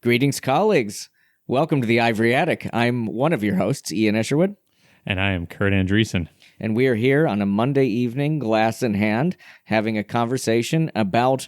Greetings, colleagues. Welcome to the Ivory Attic. I'm one of your hosts, Ian Escherwood. And I am Kurt Andreessen. And we are here on a Monday evening, glass in hand, having a conversation about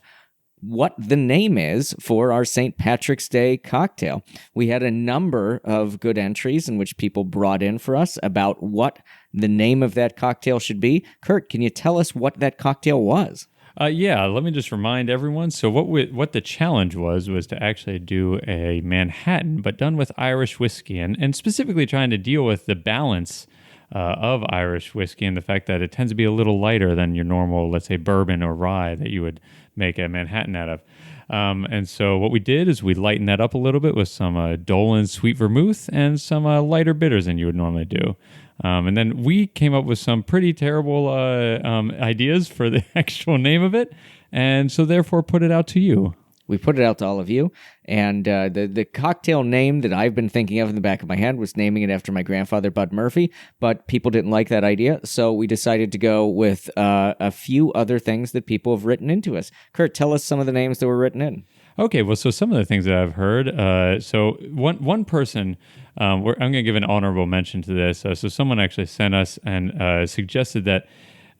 what the name is for our St. Patrick's Day cocktail. We had a number of good entries in which people brought in for us about what the name of that cocktail should be. Kurt, can you tell us what that cocktail was? Yeah, let me just remind everyone. So what the challenge was to actually do a Manhattan, but done with Irish whiskey, and specifically trying to deal with the balance of Irish whiskey and the fact that it tends to be a little lighter than your normal, let's say, bourbon or rye that you would make a Manhattan out of. And so what we did is we lightened that up a little bit with some Dolan sweet vermouth and some lighter bitters than you would normally do. And then we came up with some pretty terrible ideas for the actual name of it, and so therefore put it out to you. We put it out to all of you, and the cocktail name that I've been thinking of in the back of my head was naming it after my grandfather, Bud Murphy, but people didn't like that idea, so we decided to go with a few other things that people have written into us. Kurt, tell us some of the names that were written in. Okay, well, so some of the things that I've heard, so one person, I'm going to give an honorable mention to this. So someone actually sent us and suggested that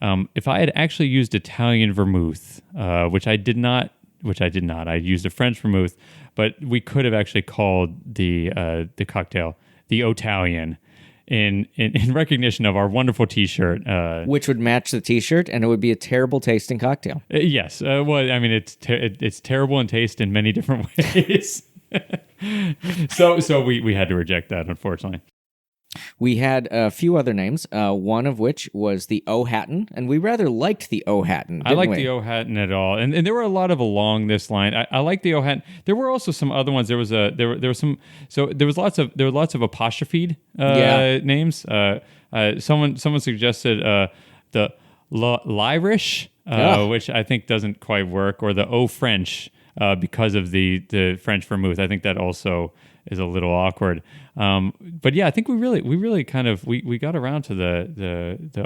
if I had actually used Italian vermouth, which I did not. I used a French vermouth, but we could have actually called the cocktail the Otalian in recognition of our wonderful T-shirt, which would match the T-shirt, and it would be a terrible tasting cocktail. Yes, well, I mean it's terrible in taste in many different ways. So we had to reject that, unfortunately. We had a few other names, one of which was the O-Hatton, and we rather liked the O-Hatton, I liked the O-Hatton at all, and there were a lot of along this line. I like the O-Hatton. There were also some other ones. There was lots of apostrophe names. Someone suggested the Lyrish, which I think doesn't quite work, or the O-French. Because of the French vermouth, I think that also is a little awkward. But yeah, I think we really kind of we got around to the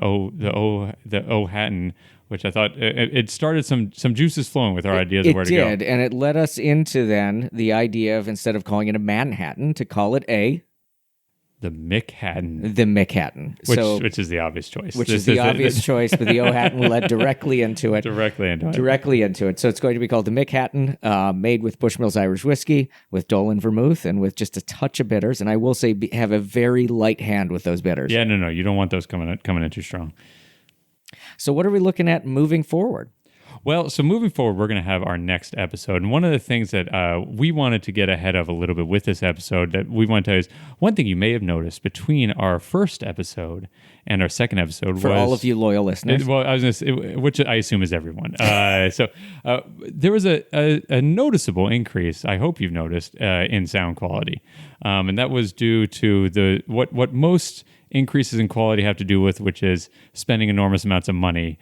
O-Hatton, which I thought it started some juices flowing with our ideas of where to go. It did, and it led us into then the idea of, instead of calling it a Manhattan, to call it the McHatton. The McHatton. Which is the obvious choice. Which is the obvious choice, but the O-Hatton led directly into it. Directly into it. So it's going to be called the McHatton, made with Bushmills Irish whiskey, with Dolan vermouth, and with just a touch of bitters. And I will say, have a very light hand with those bitters. Yeah, no, you don't want those coming in too strong. So what are we looking at moving forward? Well, so moving forward, we're going to have our next episode. And one of the things that we wanted to get ahead of a little bit with this episode that we want to tell you is one thing you may have noticed between our first episode and our second episode for all of you loyal listeners. I was going to say, which I assume is everyone. There was a noticeable increase, I hope you've noticed, in sound quality. And that was due to what most increases in quality have to do with, which is spending enormous amounts of money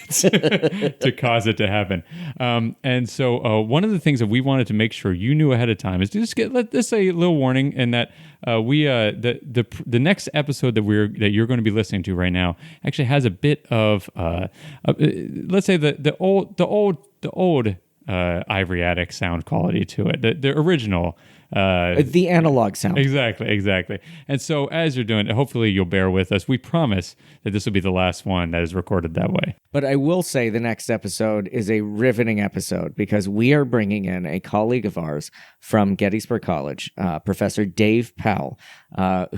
to cause it to happen. And so one of the things that we wanted to make sure you knew ahead of time is to just let this say a little warning, in that the next episode that you're going to be listening to right now actually has a bit of let's say the old Ivory Attic sound quality to it, the original. The analog sound. Exactly. And so as you're doing it, hopefully you'll bear with us. We promise that this will be the last one that is recorded that way. But I will say the next episode is a riveting episode, because we are bringing in a colleague of ours from Gettysburg College, Professor Dave Powell,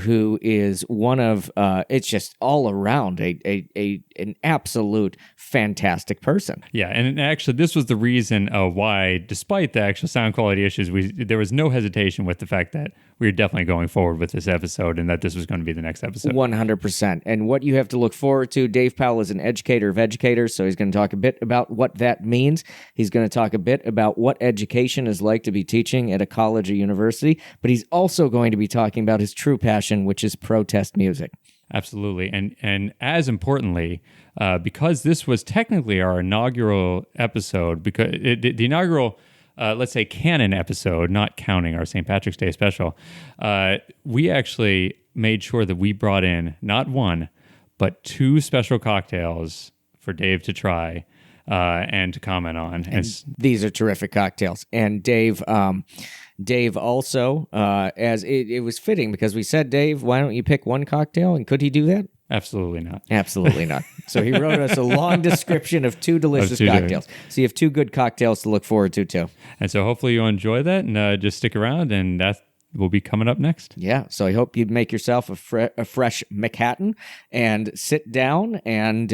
who is one of, it's just all around an absolute fantastic person. Yeah, and actually this was the reason why, despite the actual sound quality issues, there was no hesitation with the fact that we were definitely going forward with this episode and that this was going to be the next episode. 100%. And what you have to look forward to, Dave Powell is an educator of educators, so he's going to talk a bit about what that means. He's going to talk a bit about what education is like to be teaching at a college or university, but he's also going to be talking about his true passion, which is protest music. Absolutely. And as importantly, because this was technically our inaugural episode, because the inaugural let's say canon episode, not counting our St. Patrick's Day special, we actually made sure that we brought in not one, but two special cocktails for Dave to try and to comment on. And these are terrific cocktails. And Dave Dave also, as it was fitting because we said, Dave, why don't you pick one cocktail? And could he do that? Absolutely not. Absolutely not. So he wrote us a long description of two delicious cocktails. So you have two good cocktails to look forward to, too. And so hopefully you'll enjoy that, and just stick around, and that will be coming up next. Yeah, so I hope you make yourself a fresh Manhattan and sit down and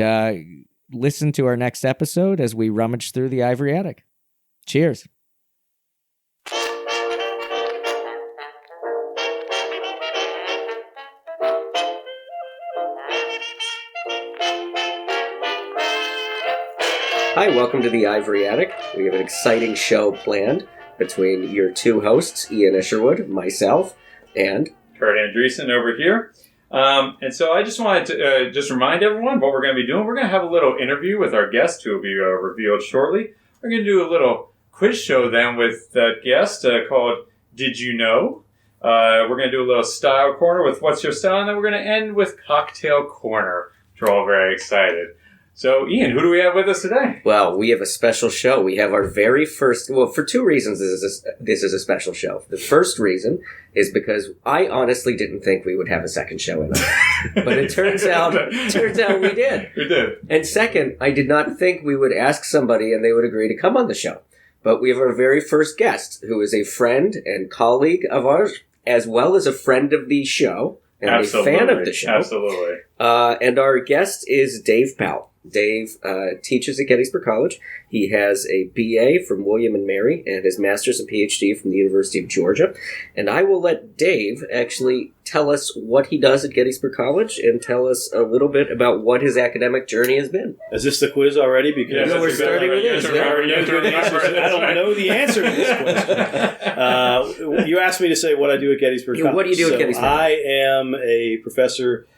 listen to our next episode as we rummage through the Ivory Attic. Cheers. Hi, welcome to the Ivory Attic. We have an exciting show planned between your two hosts, Ian Isherwood, myself, and Kurt Andreessen over here. And so I just wanted to just remind everyone what we're going to be doing. We're going to have a little interview with our guest who will be revealed shortly. We're going to do a little quiz show then with that guest called Did You Know? We're going to do a little style corner with What's Your Style? And then we're going to end with Cocktail Corner, which we're all very excited. So, Ian, who do we have with us today? Well, we have a special show. We have our very first... Well, for two reasons this is a special show. The first reason is because I honestly didn't think we would have a second show in us. But it turns out we did. We did. And second, I did not think we would ask somebody and they would agree to come on the show. But we have our very first guest, who is a friend and colleague of ours, as well as a friend of the show and Absolutely. a fan of the show. Absolutely. And our guest is Dave Powell. Dave teaches at Gettysburg College. He has a BA from William and Mary and his master's and PhD from the University of Georgia. And I will let Dave actually tell us what he does at Gettysburg College and tell us a little bit about what his academic journey has been. Is this the quiz already? Because we're starting with this. I already know the answer. I don't know the answer to this question. You asked me to say what I do at Gettysburg College. What do you do at Gettysburg? I am a professor.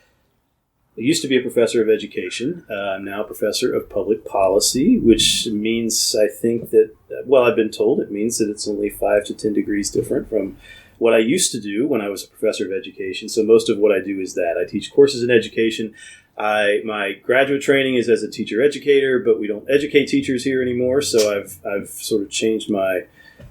I used to be a professor of education. I'm now a professor of public policy, which means I think that, well, I've been told it means that it's only 5 to 10 degrees different from what I used to do when I was a professor of education. So most of what I do is that. I teach courses in education. My graduate training is as a teacher educator, but we don't educate teachers here anymore. So I've sort of changed my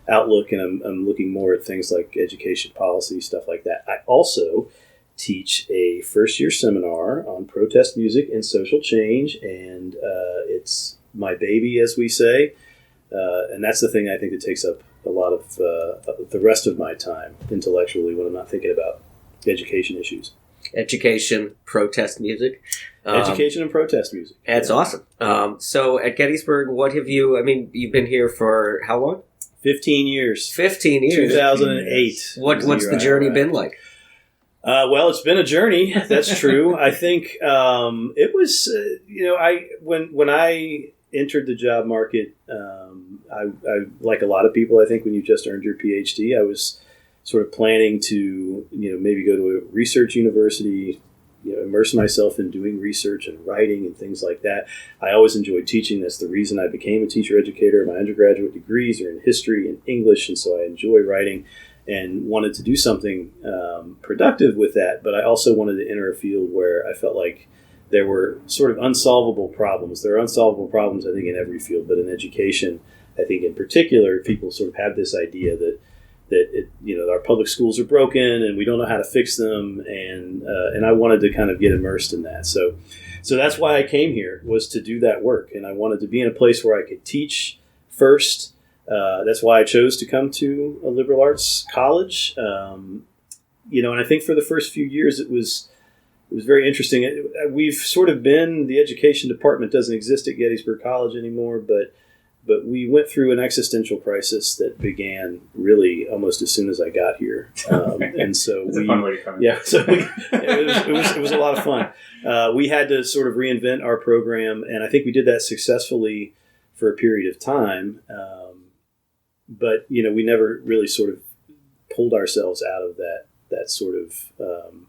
outlook, and I'm looking more at things like education policy, stuff like that. I also teach a first-year seminar on protest music and social change, and it's my baby, as we say, and that's the thing I think that takes up a lot of the rest of my time intellectually when I'm not thinking about education issues. Education, protest music. Education and protest music. That's awesome. So at Gettysburg, what have you, I mean, you've been here for how long? 15 years. 15 years. 2008. What's the journey been like? Well, it's been a journey. That's true. I think it was, when I entered the job market, I like a lot of people, I think when you just earned your PhD, I was sort of planning to, maybe go to a research university, immerse myself in doing research and writing and things like that. I always enjoyed teaching. That's the reason I became a teacher educator. My undergraduate degrees are in history and English, and so I enjoy writing and wanted to do something productive with that. But I also wanted to enter a field where I felt like there were sort of unsolvable problems. There are unsolvable problems, I think, in every field, but in education, I think in particular, people sort of have this idea that our public schools are broken and we don't know how to fix them, and I wanted to kind of get immersed in that. So that's why I came here, was to do that work, and I wanted to be in a place where I could teach first. That's why I chose to come to a liberal arts college. And I think for the first few years it was very interesting. We've sort of been, the education department doesn't exist at Gettysburg College anymore, but we went through an existential crisis that began really almost as soon as I got here. And so That's a fun way to come in. Yeah, so it was a lot of fun. We had to sort of reinvent our program, and I think we did that successfully for a period of time. But we never really sort of pulled ourselves out of that sort of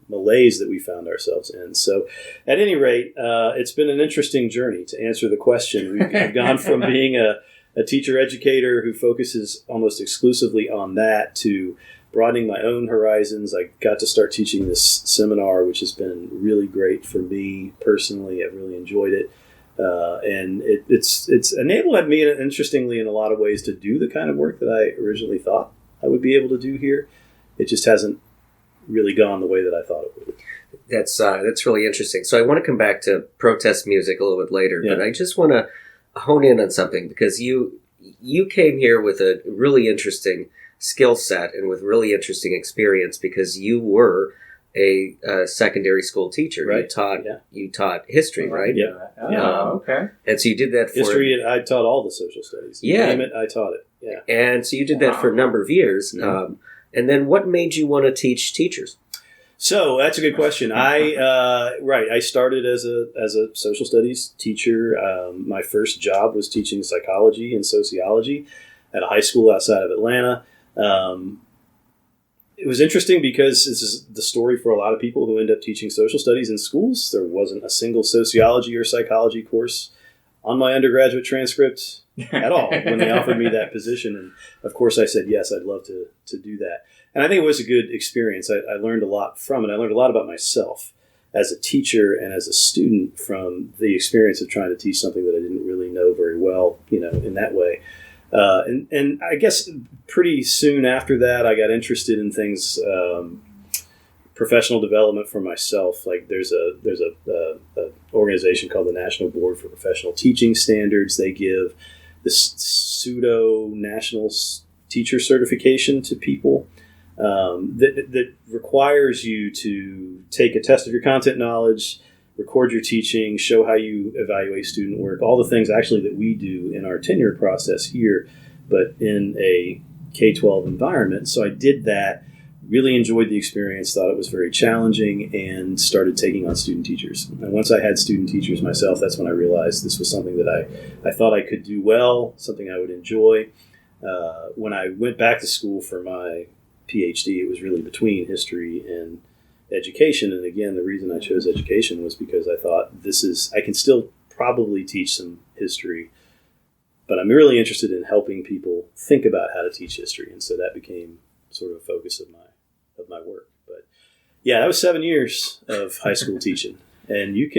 malaise that we found ourselves in. So at any rate, it's been an interesting journey to answer the question. We've gone from being a teacher educator who focuses almost exclusively on that to broadening my own horizons. I got to start teaching this seminar, which has been really great for me personally. I've really enjoyed it. And it's enabled me, interestingly, in a lot of ways, to do the kind of work that I originally thought I would be able to do here. It just hasn't really gone the way that I thought it would. That's really interesting. So I want to come back to protest music a little bit later, Yeah. but I just want to hone in on something, because you came here with a really interesting skill set and with really interesting experience, because you were a secondary school teacher. Right. You taught history, right? Yeah. Okay. And so you did that for History, and I taught all the social studies. You Yeah. name it, I taught it. Yeah. And so you did that for a number of years. Mhm. And then what made you want to teach teachers? So that's a good question. I started as a social studies teacher. My first job was teaching psychology and sociology at a high school outside of Atlanta. It was interesting because this is the story for a lot of people who end up teaching social studies in schools. There wasn't a single sociology or psychology course on my undergraduate transcript at all when they offered me that position. And of course I said, yes, I'd love to do that. And I think it was a good experience. I learned a lot from it. I learned a lot about myself as a teacher and as a student from the experience of trying to teach something that I didn't really know very well, in that way. And I guess pretty soon after that, I got interested in things, professional development for myself. Like there's a organization called the National Board for Professional Teaching Standards. They give this pseudo national teacher certification to people that requires you to take a test of your content knowledge, record your teaching, show how you evaluate student work, all the things actually that we do in our tenure process here, but in a K-12 environment. So I did that, really enjoyed the experience, thought it was very challenging, and started taking on student teachers. And once I had student teachers myself, that's when I realized this was something that I thought I could do well, something I would enjoy. When I went back to school for my PhD, it was really between history and education. And again, the reason I chose education was because I thought I can still probably teach some history, but I'm really interested in helping people think about how to teach history. And so that became sort of a focus of my work. But yeah, that was 7 years of high school teaching. And you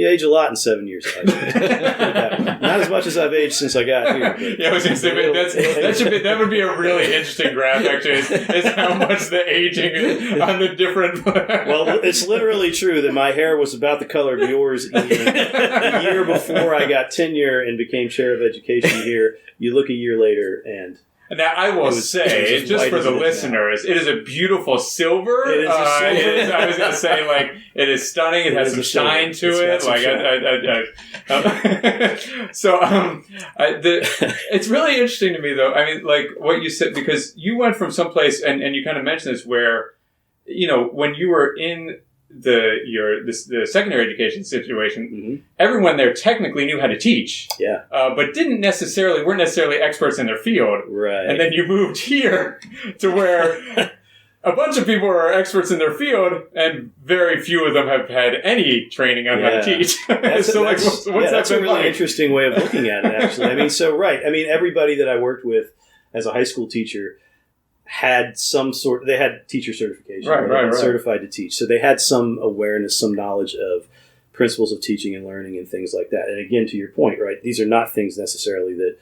age a lot in 7 years. Not as much as I've aged since I got here. Yeah, I was going to say, that would be a really interesting graph, actually, is how much the aging on the different... Well, it's literally true that my hair was about the color of yours a year before I got tenure and became chair of education here. You look a year later and... Now, I will say, just for the listeners, it is a beautiful silver. It is a silver. I was going to say, it is stunning. It has some shine to it. It's really interesting to me, though. I mean, what you said, because you went from someplace, and you kind of mentioned this, where, when you were in the secondary education situation, mm-hmm. everyone there technically knew how to teach, but weren't necessarily experts in their field. Right. And then you moved here to where a bunch of people are experts in their field, and very few of them have had any training on how to teach. That's a really interesting way of looking at it, actually. Everybody that I worked with as a high school teacher had they had teacher certification, right. Certified to teach. So they had some awareness, some knowledge of principles of teaching and learning and things like that. And again, to your point, right, these are not things necessarily that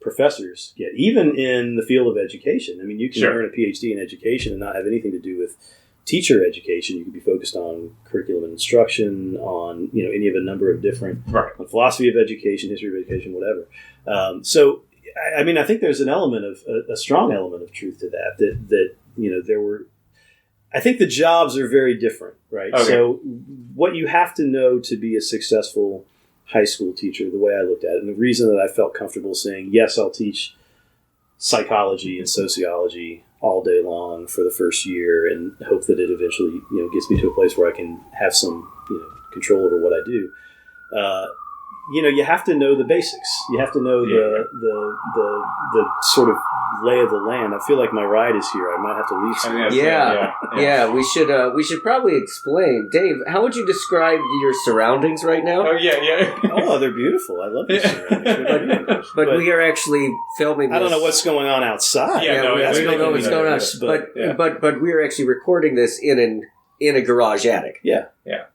professors get, even in the field of education. I mean, you can earn a PhD in education and not have anything to do with teacher education. You could be focused on curriculum and instruction, on any of a number of different on philosophy of education, history of education, whatever. I think there's an element of a strong element of truth to that there were. I think the jobs are very different, right? Okay. So what you have to know to be a successful high school teacher, the way I looked at it, and the reason that I felt comfortable saying, yes, I'll teach psychology and sociology all day long for the first year, and hope that it eventually gets me to a place where I can have some control over what I do. You have to know the basics. You have to know the sort of lay of the land. I feel like my ride is here. I might have to leave soon. Yeah. We should probably explain. Dave, how would you describe your surroundings right now? Oh yeah. Oh, they're beautiful. I love these surroundings. But we are actually filming this. I don't know what's going on outside. We don't know what's going on. But we are actually recording this in in a garage attic. Yeah.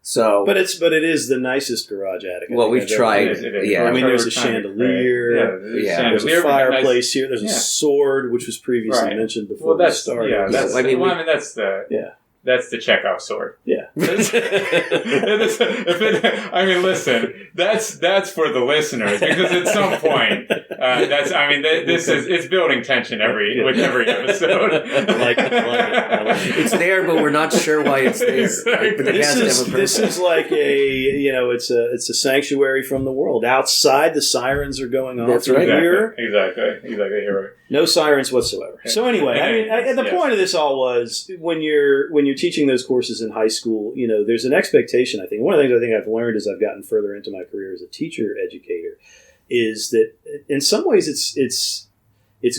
So, But it is the nicest garage attic. well, we've tried. It is. Yeah. I mean, there's a chandelier. There's a fireplace here. There's a sword, which was previously mentioned before we started. That's the Chekhov sword. Yeah. I mean, listen, that's for the listeners, because at some point, it's building tension with every episode. I like it. It's there, but we're not sure why it's there. Exactly. This is like it's a sanctuary from the world. Outside, the sirens are going off. That's right. Here, Exactly. You're right. no sirens whatsoever. So anyway, the point of this all was when you're teaching those courses in high school, there's an expectation. I think one of the things I think I've learned as I've gotten further into my career as a teacher educator is that in some ways it's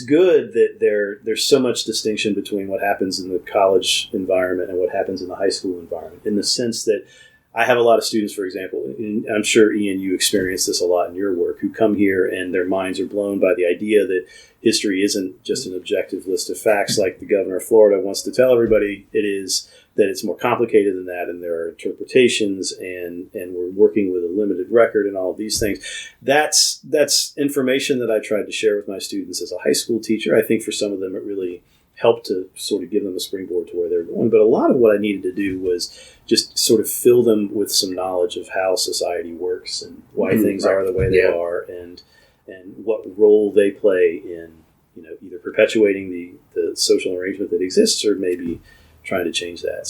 good that there's so much distinction between what happens in the college environment and what happens in the high school environment, in the sense that I have a lot of students, for example, and I'm sure, Ian, you experience this a lot in your work, who come here and their minds are blown by the idea that history isn't just an objective list of facts like the governor of Florida wants to tell everybody it is, that it's more complicated than that, and there are interpretations, and we're working with a limited record and all of these things. That's information that I tried to share with my students as a high school teacher. I think for some of them it really helped to sort of give them a springboard to where they're going. But a lot of what I needed to do was just sort of fill them with some knowledge of how society works and why things are the way they are, and what role they play in either perpetuating the social arrangement that exists or maybe trying to change that.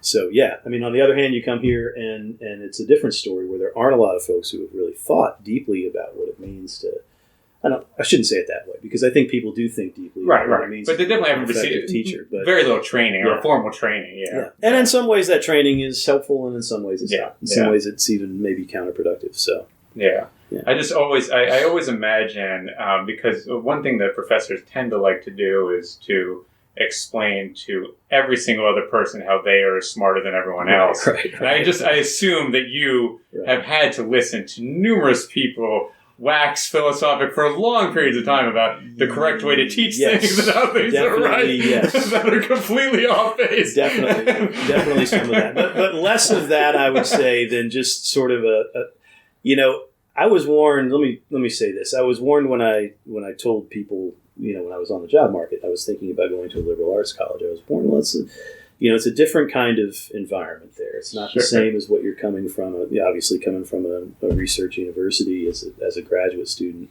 So yeah, I mean, on the other hand, you come here and it's a different story where there aren't a lot of folks who have really thought deeply about what it means to. I shouldn't say it that way, because I think people do think deeply about what it means. But they definitely haven't received very little training or formal training. Yeah. And in some ways that training is helpful, and in some ways it's not. In some ways it's even maybe counterproductive. So yeah. I always imagine, because one thing that professors tend to like to do is to explain to every single other person how they are smarter than everyone else. Right. And I assume that you have had to listen to numerous people wax philosophic for long periods of time about the correct way to teach things and how things are right, that are completely off base. Definitely some of that, but less of that, I would say, than just sort of I was warned. Let me say this: I was warned when I told people, when I was on the job market, I was thinking about going to a liberal arts college. I was warned, well, it's a different kind of environment there. It's not the same as what you're coming from. Obviously, coming from a research university as a graduate student,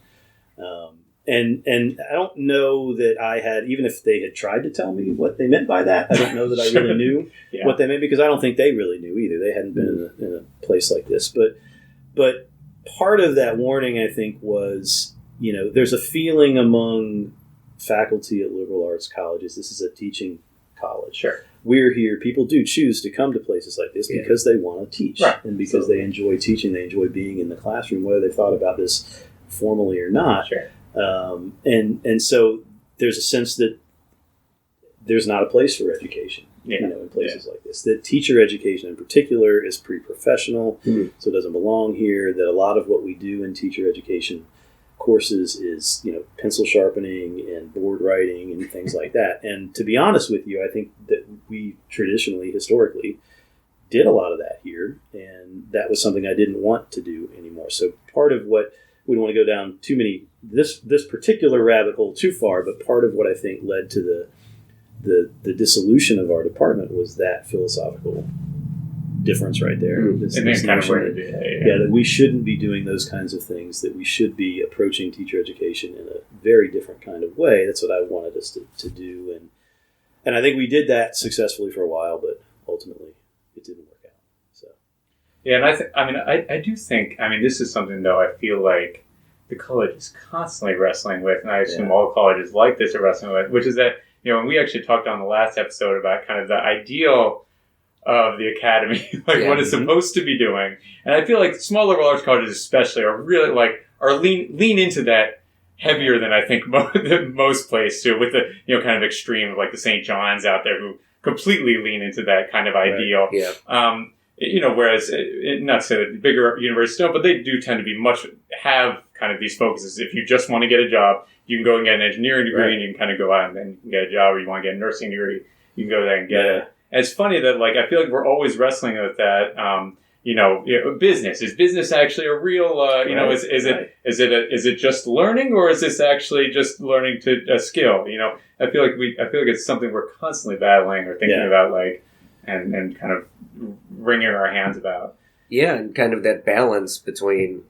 and I don't know that I had, even if they had tried to tell me what they meant by that, I don't know that I really knew what they meant, because I don't think they really knew either. They hadn't been in a place like this, but part of that warning, I think, was there's a feeling among faculty at liberal arts colleges. This is a teaching college. Sure. We're here. People do choose to come to places like this because they want to teach, and because they enjoy teaching. They enjoy being in the classroom, whether they've thought about this formally or not. Sure. And so there's a sense that there's not a place for education, in places like this. That teacher education in particular is pre-professional, so it doesn't belong here. That a lot of what we do in teacher education courses is pencil sharpening and board writing and things like that. And to be honest with you, I think that we traditionally, historically, did a lot of that here, and that was something I didn't want to do anymore. So part of what, we don't want to go down this particular rabbit hole too far, but part of what I think led to the dissolution of our department was that philosophical difference right there. That we shouldn't be doing those kinds of things, that we should be approaching teacher education in a very different kind of way. That's what I wanted us to do, and I think we did that successfully for a while, but ultimately it didn't work out. So and I do think, this is something, though, I feel like the college is constantly wrestling with, and I assume all colleges like this are wrestling with, which is that, when we actually talked on the last episode about kind of the ideal of the academy, what it's supposed to be doing. And I feel like small liberal arts colleges especially are really lean into that heavier than I think most places do, with the, kind of extreme of like the St. John's out there who completely lean into that kind of ideal. Right. Yeah. Whereas, not to say that bigger universities don't, but they do tend to have kind of these focuses. If you just want to get a job, you can go and get an engineering degree, and you can kind of go out and then you can get a job, or you want to get a nursing degree, you can go there and get it. it's funny that like I feel like we're always wrestling with that. Business is business actually a real? Is it just learning, or is this actually just learning to a skill? I feel like it's something we're constantly battling or thinking about, like, and kind of wringing our hands about. Yeah, and kind of that balance between,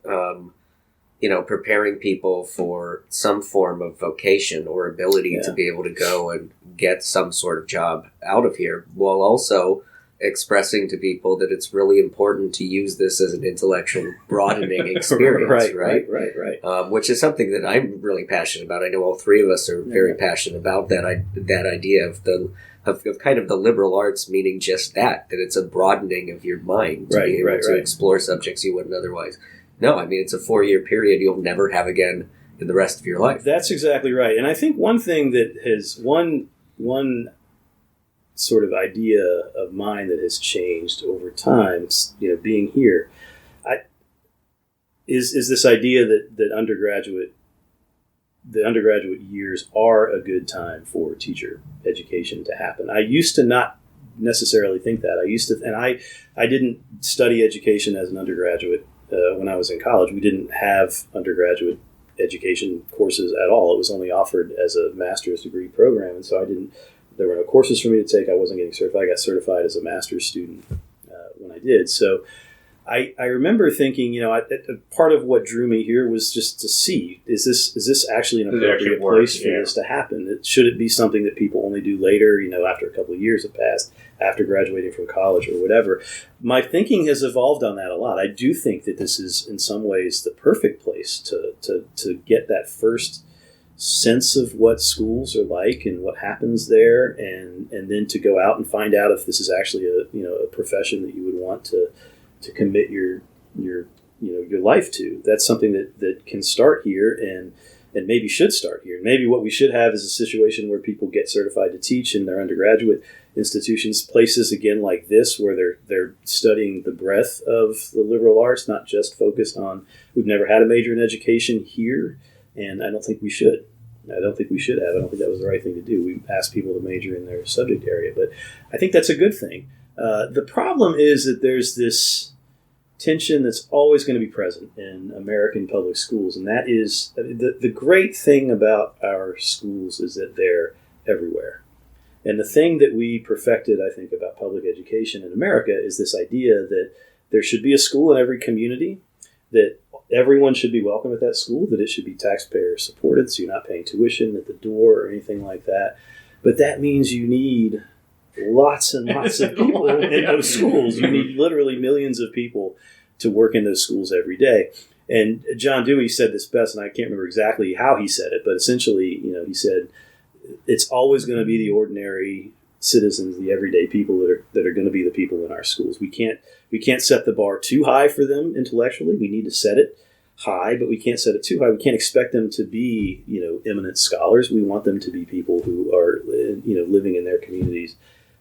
preparing people for some form of vocation or ability to be able to go and get some sort of job out of here, while also expressing to people that it's really important to use this as an intellectual broaddening experience, right. Which is something that I'm really passionate about. I know all three of us are very passionate about that idea of kind of the liberal arts, meaning just that it's a broadening of your mind to be able to explore subjects you wouldn't otherwise. No, I mean, it's a 4-year period you'll never have again in the rest of your life. That's exactly right. And I think one thing that has one sort of idea of mine that has changed over time, being here, is this idea that the undergraduate years are a good time for teacher education to happen. I used to not necessarily think that. I didn't study education as an undergraduate when I was in college. We didn't have undergraduate education courses at all. It was only offered as a master's degree program, and so there were no courses for me to take. I wasn't getting certified. I got certified as a master's student when I did. So I remember thinking, part of what drew me here was just to see, is this actually an appropriate place for this to happen? Should it be something that people only do later, after a couple of years have passed, after graduating from college or whatever? My thinking has evolved on that a lot. I do think that this is, in some ways, the perfect place to get that first sense of what schools are like and what happens there, and then to go out and find out if this is actually a profession that you would want to commit your life to. That's something that can start here and maybe should start here. Maybe what we should have is a situation where people get certified to teach in their undergraduate institutions, places again like this, where they're studying the breadth of the liberal arts, not just focused on, we've never had a major in education here, and I don't think we should. I don't think we should have. I don't think that was the right thing to do. We asked people to major in their subject area, but I think that's a good thing. The problem is that there's this tension that's always going to be present in American public schools, and that is the great thing about our schools is that they're everywhere. And the thing that we perfected, I think, about public education in America is this idea that there should be a school in every community, that everyone should be welcome at that school, that it should be taxpayer supported, so you're not paying tuition at the door or anything like that. But that means you need lots and lots of people in those schools. You need literally millions of people to work in those schools every day. And John Dewey said this best, and I can't remember exactly how he said it, but essentially, he said, it's always going to be the ordinary citizens, the everyday people that are going to be the people in our schools. We can't set the bar too high for them intellectually. We need to set it high, but we can't set it too high. We can't expect them to be, eminent scholars. We want them to be people who are, living in their communities,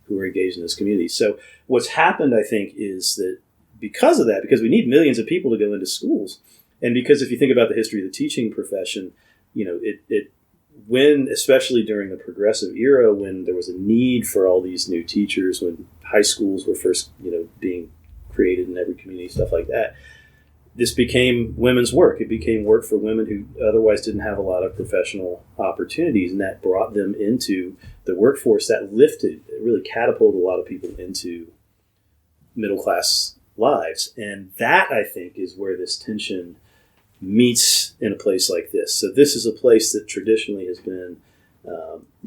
who are engaged in those communities. So what's happened, I think, is that because of that, because we need millions of people to go into schools, and because if you think about the history of the teaching profession, when, especially during the progressive era, when there was a need for all these new teachers, when high schools were first, being created in every community, stuff like that, this became women's work. It became work for women who otherwise didn't have a lot of professional opportunities, and that brought them into the workforce. That really catapulted a lot of people into middle-class lives. And that, I think, is where this tension meets in a place like this. So this is a place that traditionally has been,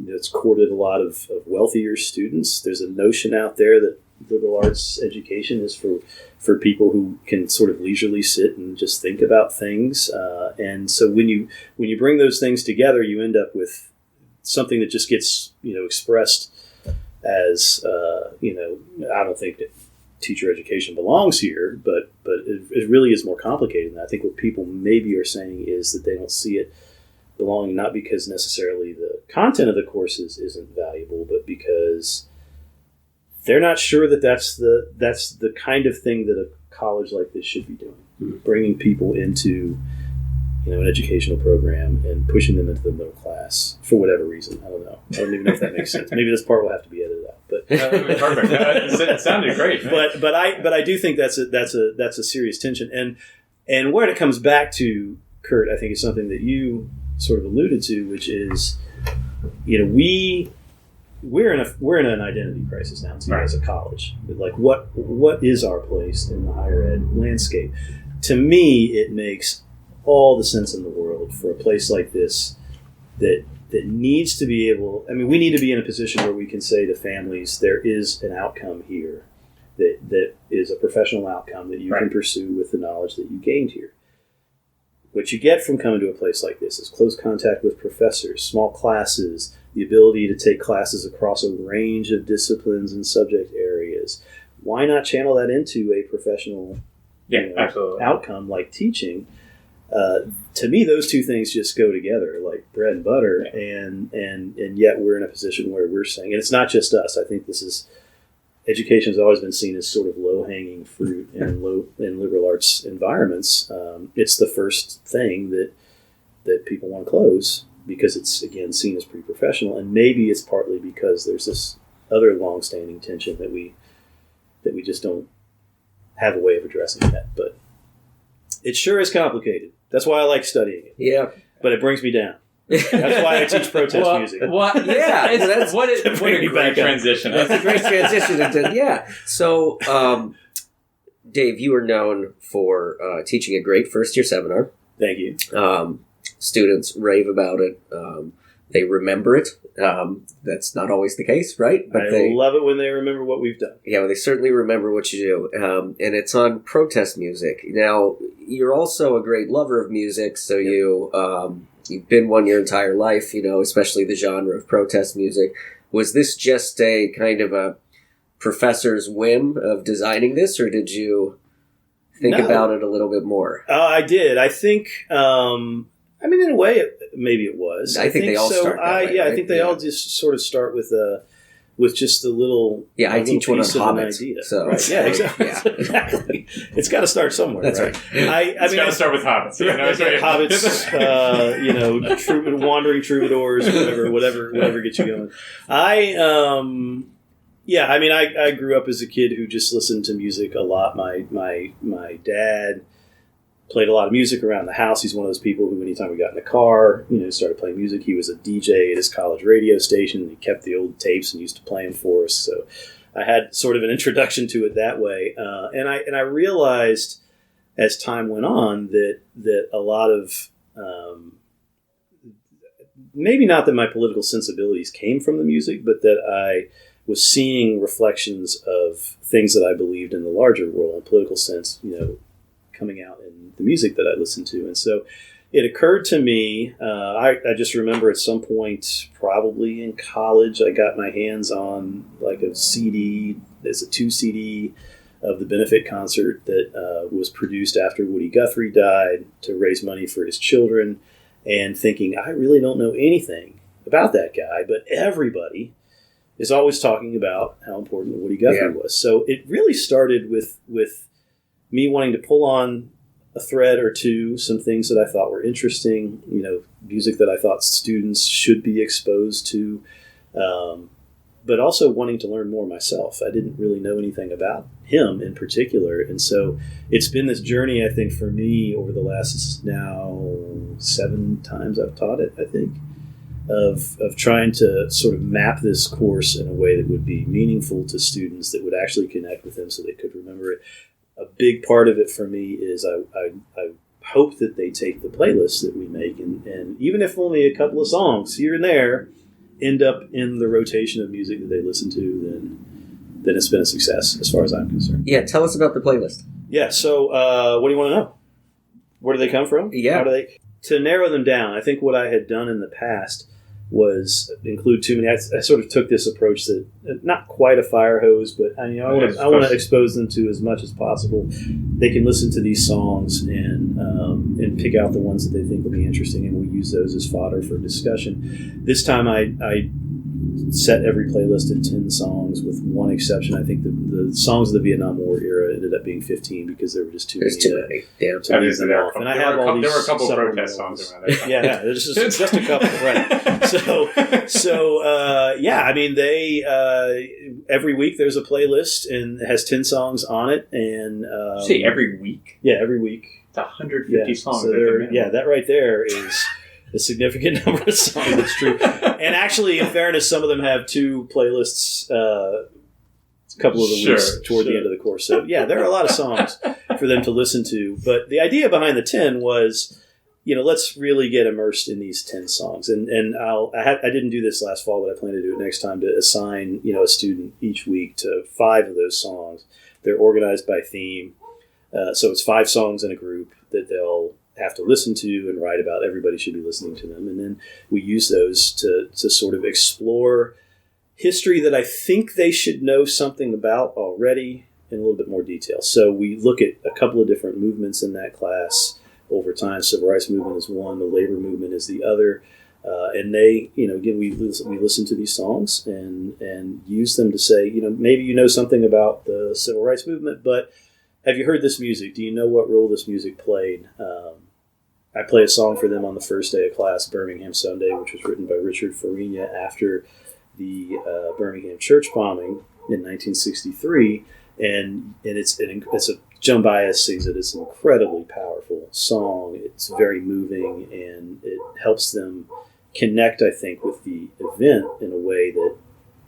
it's courted a lot of wealthier students. There's a notion out there that liberal arts education is for people who can sort of leisurely sit and just think about things. And so when you bring those things together, you end up with something that just gets, expressed as, I don't think that teacher education belongs here, but it really is more complicated. And I think what people maybe are saying is that they don't see it belonging, not because necessarily the content of the courses isn't valuable, but because they're not sure that that's the kind of thing that a college like this should be doing, bringing people into an educational program and pushing them into the middle class for whatever reason. I don't know. I don't even know if that makes sense. Maybe this part will have to be edited out. But perfect. It sounded great. Man. But I do think that's a serious tension. And where it comes back to, Kurt, I think is something that you sort of alluded to, which is, we're in an identity crisis now too, as a college. Like, what is our place in the higher ed landscape? To me, it makes all the sense in the world for a place like this that needs to be able. I mean, we need to be in a position where we can say to families, there is an outcome here that is a professional outcome that you can pursue with the knowledge that you gained here. What you get from coming to a place like this is close contact with professors, small classes, the ability to take classes across a range of disciplines and subject areas. Why not channel that into a professional outcome like teaching? To me, those two things just go together like bread and butter, and yet we're in a position where we're saying, and it's not just us. I think education has always been seen as sort of low-hanging fruit in liberal arts environments. It's the first thing that people want to close because it's, again, seen as pretty professional, and maybe it's partly because there's this other long-standing tension that we just don't have a way of addressing yet. But it sure is complicated. That's why I like studying it. Yeah. But it brings me down. That's why I teach protest music. What? Yeah. What a great transition. That's a great transition into, yeah. So, Dave, you are known for teaching a great first-year seminar. Thank you. Students rave about it. They remember it. That's not always the case, right? But I love it when they remember what we've done. Yeah, well, they certainly remember what you do. And it's on protest music. Now, you're also a great lover of music, so you've been one your entire life, especially the genre of protest music. Was this just a kind of a professor's whim of designing this, or did you think about it a little bit more? I did. I think, in a way, maybe it was. I think they all start that way, right? I think they all just sort of start with just a little. Yeah, I teach one on Hobbit. So right. Yeah, exactly. Yeah. Exactly. It's got to start somewhere. That's right. It's got to start with hobbits. Hobbits, wandering troubadours, whatever gets you going. I grew up as a kid who just listened to music a lot. My dad played a lot of music around the house. He's one of those people who, anytime we got in the car, started playing music. He was a DJ at his college radio station. He kept the old tapes and used to play them for us. So I had sort of an introduction to it that way. And I realized as time went on that a lot of, maybe not that my political sensibilities came from the music, but that I was seeing reflections of things that I believed in the larger world, in a political sense, coming out in the music that I listened to. And so it occurred to me, I just remember at some point, probably in college, I got my hands on like a CD. There's a 2 CD of the benefit concert that was produced after Woody Guthrie died to raise money for his children, and thinking, I really don't know anything about that guy, but everybody is always talking about how important Woody Guthrie was. So it really started with me wanting to pull on a thread or two, some things that I thought were interesting, music that I thought students should be exposed to, but also wanting to learn more myself. I didn't really know anything about him in particular. And so it's been this journey, I think, for me over the last now 7 times I've taught it, I think, of trying to sort of map this course in a way that would be meaningful to students, that would actually connect with them so they could remember it. A big part of it for me is I hope that they take the playlists that we make, and even if only a couple of songs here and there end up in the rotation of music that they listen to, then it's been a success as far as I'm concerned. Yeah, tell us about the playlist. Yeah, so what do you want to know? Where do they come from? Yeah. How do they? To narrow them down, I think what I had done in the past was include too many. I sort of took this approach that, not quite a fire hose, but I want to expose them to as much as possible. They can listen to these songs and pick out the ones that they think will be interesting, and we'll use those as fodder for discussion. This time I set every playlist at 10 songs, with one exception. I think the songs of the Vietnam War era ended up being 15 because there were just too There's many. too many. Damn. To leave them off. And I have all these. There were a couple of supplemental protest ones. songs around that time. Yeah, there's just a couple, right? So yeah, I mean, they every week there's a playlist and it has 10 songs on it, and You say every week? yeah, every week. It's 150 songs. So at the minimum. yeah, that right there is a significant number of songs. That's true. And actually, in fairness, some of them have 2 playlists. A couple of the weeks toward the end of the course. So yeah, there are a lot of songs for them to listen to. But the idea behind the 10 was, let's really get immersed in these 10 songs. And I didn't do this last fall, but I plan to do it next time, to assign, a student each week to 5 of those songs. They're organized by theme. So it's 5 songs in a group that they'll have to listen to and write about. Everybody should be listening to them. And then we use those to sort of explore history that I think they should know something about already in a little bit more detail. So we look at a couple of different movements in that class over time. Civil rights movement is one, the labor movement is the other. And they, again, we listen to these songs and use them to say, maybe you know something about the civil rights movement, but have you heard this music? Do you know what role this music played? I play a song for them on the first day of class, Birmingham Sunday, which was written by Richard Farina after the Birmingham church bombing in 1963, and Joan Baez sings it. It's an incredibly powerful song. It's very moving, and it helps them connect, I think, with the event in a way that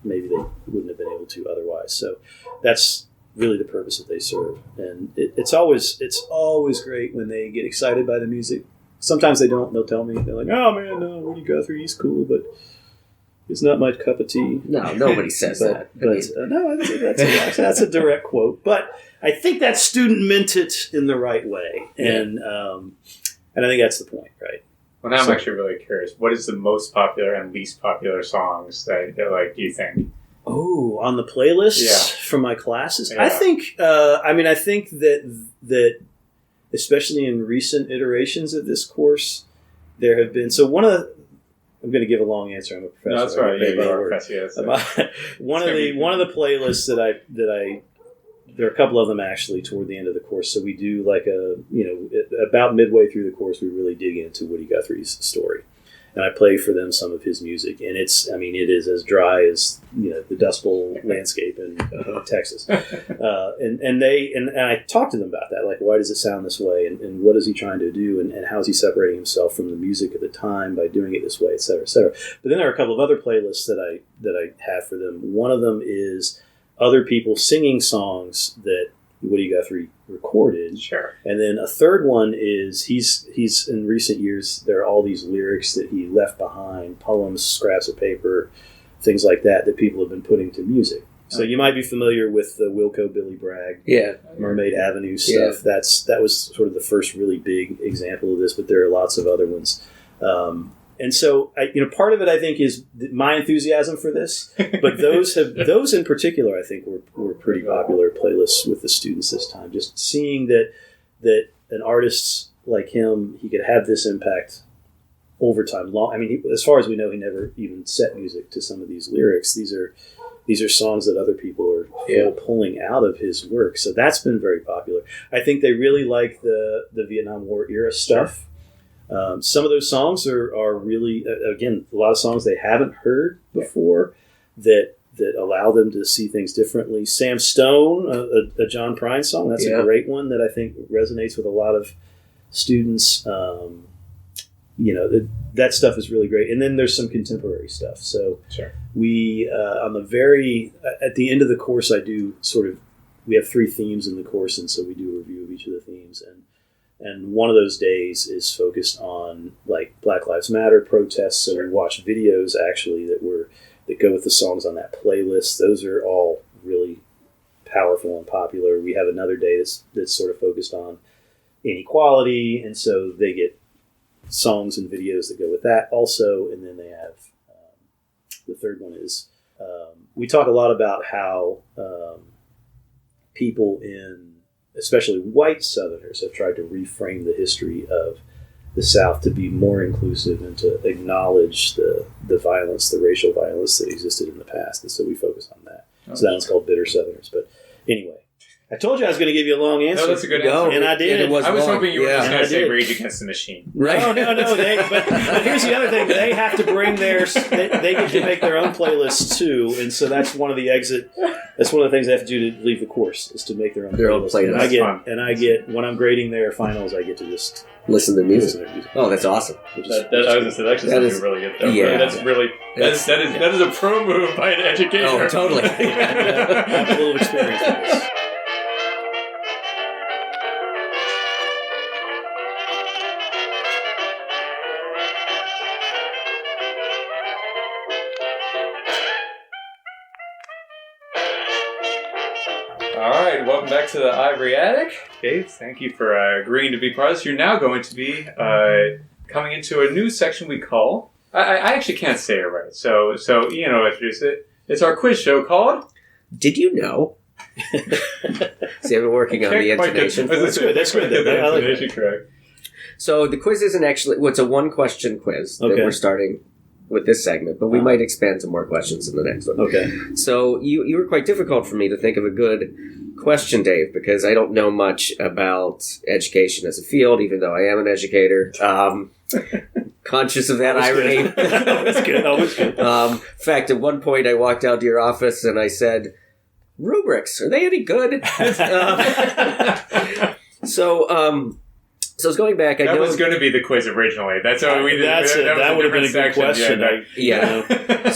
maybe they wouldn't have been able to otherwise. So that's really the purpose that they serve, and it's always great when they get excited by the music. Sometimes they don't. They'll tell me, they're like, "Oh man, no, Woody Guthrie, he's cool, but it's not my cup of tea." No, nobody says that. No, that's a direct quote. But I think that student meant it in the right way, and I think that's the point, right? Well, now I'm actually really curious. What is the most popular and least popular songs that do you think? Oh, on the playlists from my classes, I think. I think that especially in recent iterations of this course, there have been. So one of the, I'm going to give a long answer. I'm a professor. No, that's right. You are a professor. Yes. One of the playlists that I there are a couple of them actually toward the end of the course. So we do like about midway through the course, we really dig into Woody Guthrie's story, and I play for them some of his music. And it is as dry as the Dust Bowl landscape in Texas. And I talk to them about that, like, why does it sound this way, and what is he trying to do, and how is he separating himself from the music of the time by doing it this way, et cetera, et cetera. But then there are a couple of other playlists that I have for them. One of them is other people singing songs that Woody Guthrie recorded. Sure. And then a third one is he's in recent years, there are all these lyrics that he left behind, poems, scraps of paper, things like that people have been putting to music. So you might be familiar with the Wilco Billy Bragg, Mermaid Avenue stuff. Yeah. That was sort of the first really big example of this, but there are lots of other ones. And so, part of it, I think, is my enthusiasm for this. But those in particular, I think, were pretty popular playlists with the students this time. Just seeing that an artist like him, he could have this impact over time. As far as we know, he never even set music to some of these lyrics. These are songs that other people are pulling out of his work. So that's been very popular. I think they really like the Vietnam War era stuff. Some of those songs are really, again, a lot of songs they haven't heard before that allow them to see things differently. Sam Stone, a John Prine song, that's a great one that I think resonates with a lot of students. That stuff is really great. And then there's some contemporary stuff. So we, at the end of the course, we have 3 themes in the course, and so we do a review of each of the themes. And one of those days is focused on like Black Lives Matter protests. So we watch videos actually that go with the songs on that playlist. Those are all really powerful and popular. We have another day that's sort of focused on inequality, and so they get songs and videos that go with that also. And then they have the third one is we talk a lot about how people especially white Southerners, have tried to reframe the history of the South to be more inclusive and to acknowledge the violence, the racial violence that existed in the past. And so we focus on that. So that one's called Bitter Southerners. But anyway, I told you I was going to give you a long answer. No, that's a good answer. And I did. I was hoping you were just going to say did. Rage Against the Machine. Right. No. But here's the other thing. They have to bring they get to make their own playlists too. And so that's one of the that's one of the things they have to do to leave the course is to make their own playlist. And I get, when I'm grading their finals, I get to just listen to music. listen to their music. Oh, that's awesome. I was going to say, that actually sounds really good. Though. Yeah. That is a pro move by an educator. Oh, totally. I have a little experience with this. All right, welcome back to the Ivory Attic. Dave, thank you for agreeing to be part of this. You're now going to be coming into a new section we call... I actually can't say it right, so Ian will introduce it. It's our quiz show called... Did you know? See, I've been working on the intonation. That's good. I like that. Correct. So the quiz isn't actually... Well, it's a one-question quiz that we're starting with this segment, but we might expand to more questions in the next one. Okay. So you were quite difficult for me to think of a good question, Dave, because I don't know much about education as a field, even though I am an educator. Conscious of that irony. That's good. Always good. In fact, at one point I walked out to your office and I said, rubrics, are they any good? So I was going back. That was going to be the quiz originally. That's how we did. That would have been a good question. Yeah.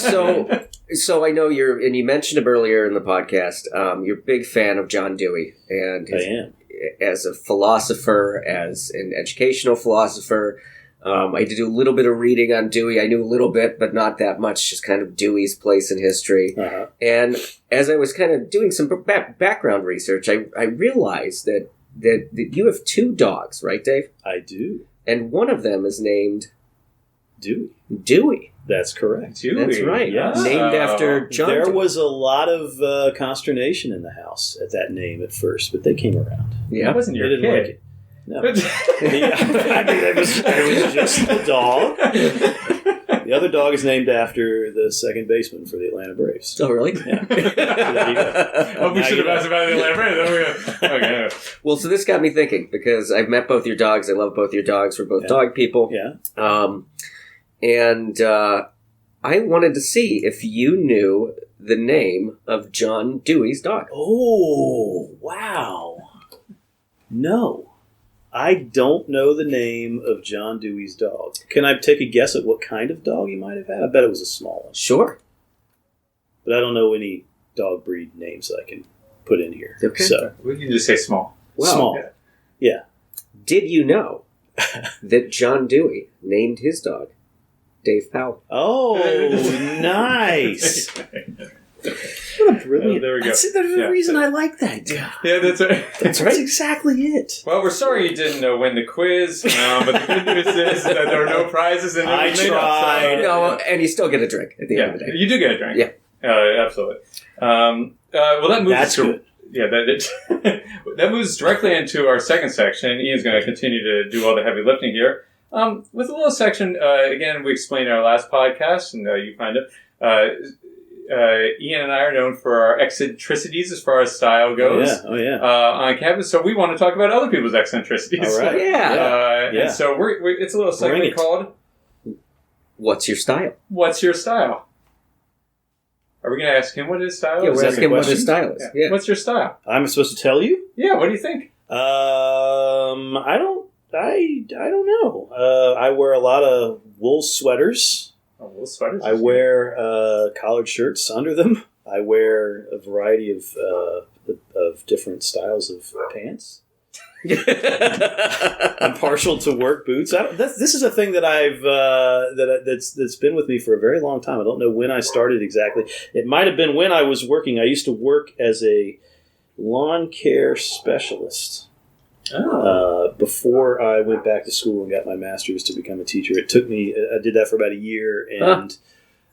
So I know and you mentioned him earlier in the podcast. You're a big fan of John Dewey, and I am. As a philosopher, as an educational philosopher. I did do a little bit of reading on Dewey. I knew a little bit, but not that much, just kind of Dewey's place in history. Uh-huh. And as I was kind of doing some background research, I realized that you have two dogs, right, Dave? I do. And one of them is named... Dewey. That's correct. Dewey. That's right. Yes. Named after John There Dewey. was a lot of consternation in the house at that name at first, but they came around. Yeah. It wasn't your They didn't kid. like it. No. it was just the dog. The other dog is named after the second baseman for the Atlanta Braves. Oh, really? Yeah. There you go. Oh, we should have asked about the Atlanta Braves. Okay. Well, so this got me thinking, because I've met both your dogs. I love both your dogs. We're both dog people. Yeah. And I wanted to see if you knew the name of John Dewey's dog. Oh, wow. No. I don't know the name of John Dewey's dog. Can I take a guess at what kind of dog he might have had? I bet it was a small one. Sure. But I don't know any dog breed names that I can put in here. Okay. So, We can just say small. Well, small. Yeah. Did you know that John Dewey named his dog Dave Powell? Oh, nice. What a brilliant. There we go. That's the reason I like that. Yeah, that's right. That's exactly it. Well, we're sorry you didn't win the quiz, but the good news is that there were no prizes. And I tried. No, and you still get a drink at the end of the day. You do get a drink. Yeah. Absolutely. Well, that moves That's good. Yeah, that moves directly into our second section. Ian's going to continue to do all the heavy lifting here. With a little section, again, we explained in our last podcast, and you find it. Ian and I are known for our eccentricities as far as style goes. On campus, so we want to talk about other people's eccentricities. All right. Yeah. And so it's a little segment called What's your style? "What's Your Style?" Are we going to ask him what his style Yeah, is? we're asking what his style is. Yeah. What's your style? I'm supposed to tell you? Yeah. What do you think? I don't know. I wear a lot of wool sweaters. Oh, wool sweaters. I wear collared shirts under them. I wear a variety of different styles of pants. I'm partial to work boots. This is a thing that that's been with me for a very long time. I don't know when I started exactly. It might have been when I was working. I used to work as a lawn care specialist. Before I went back to school and got my master's to become a teacher. It took me. I did that for about a year, and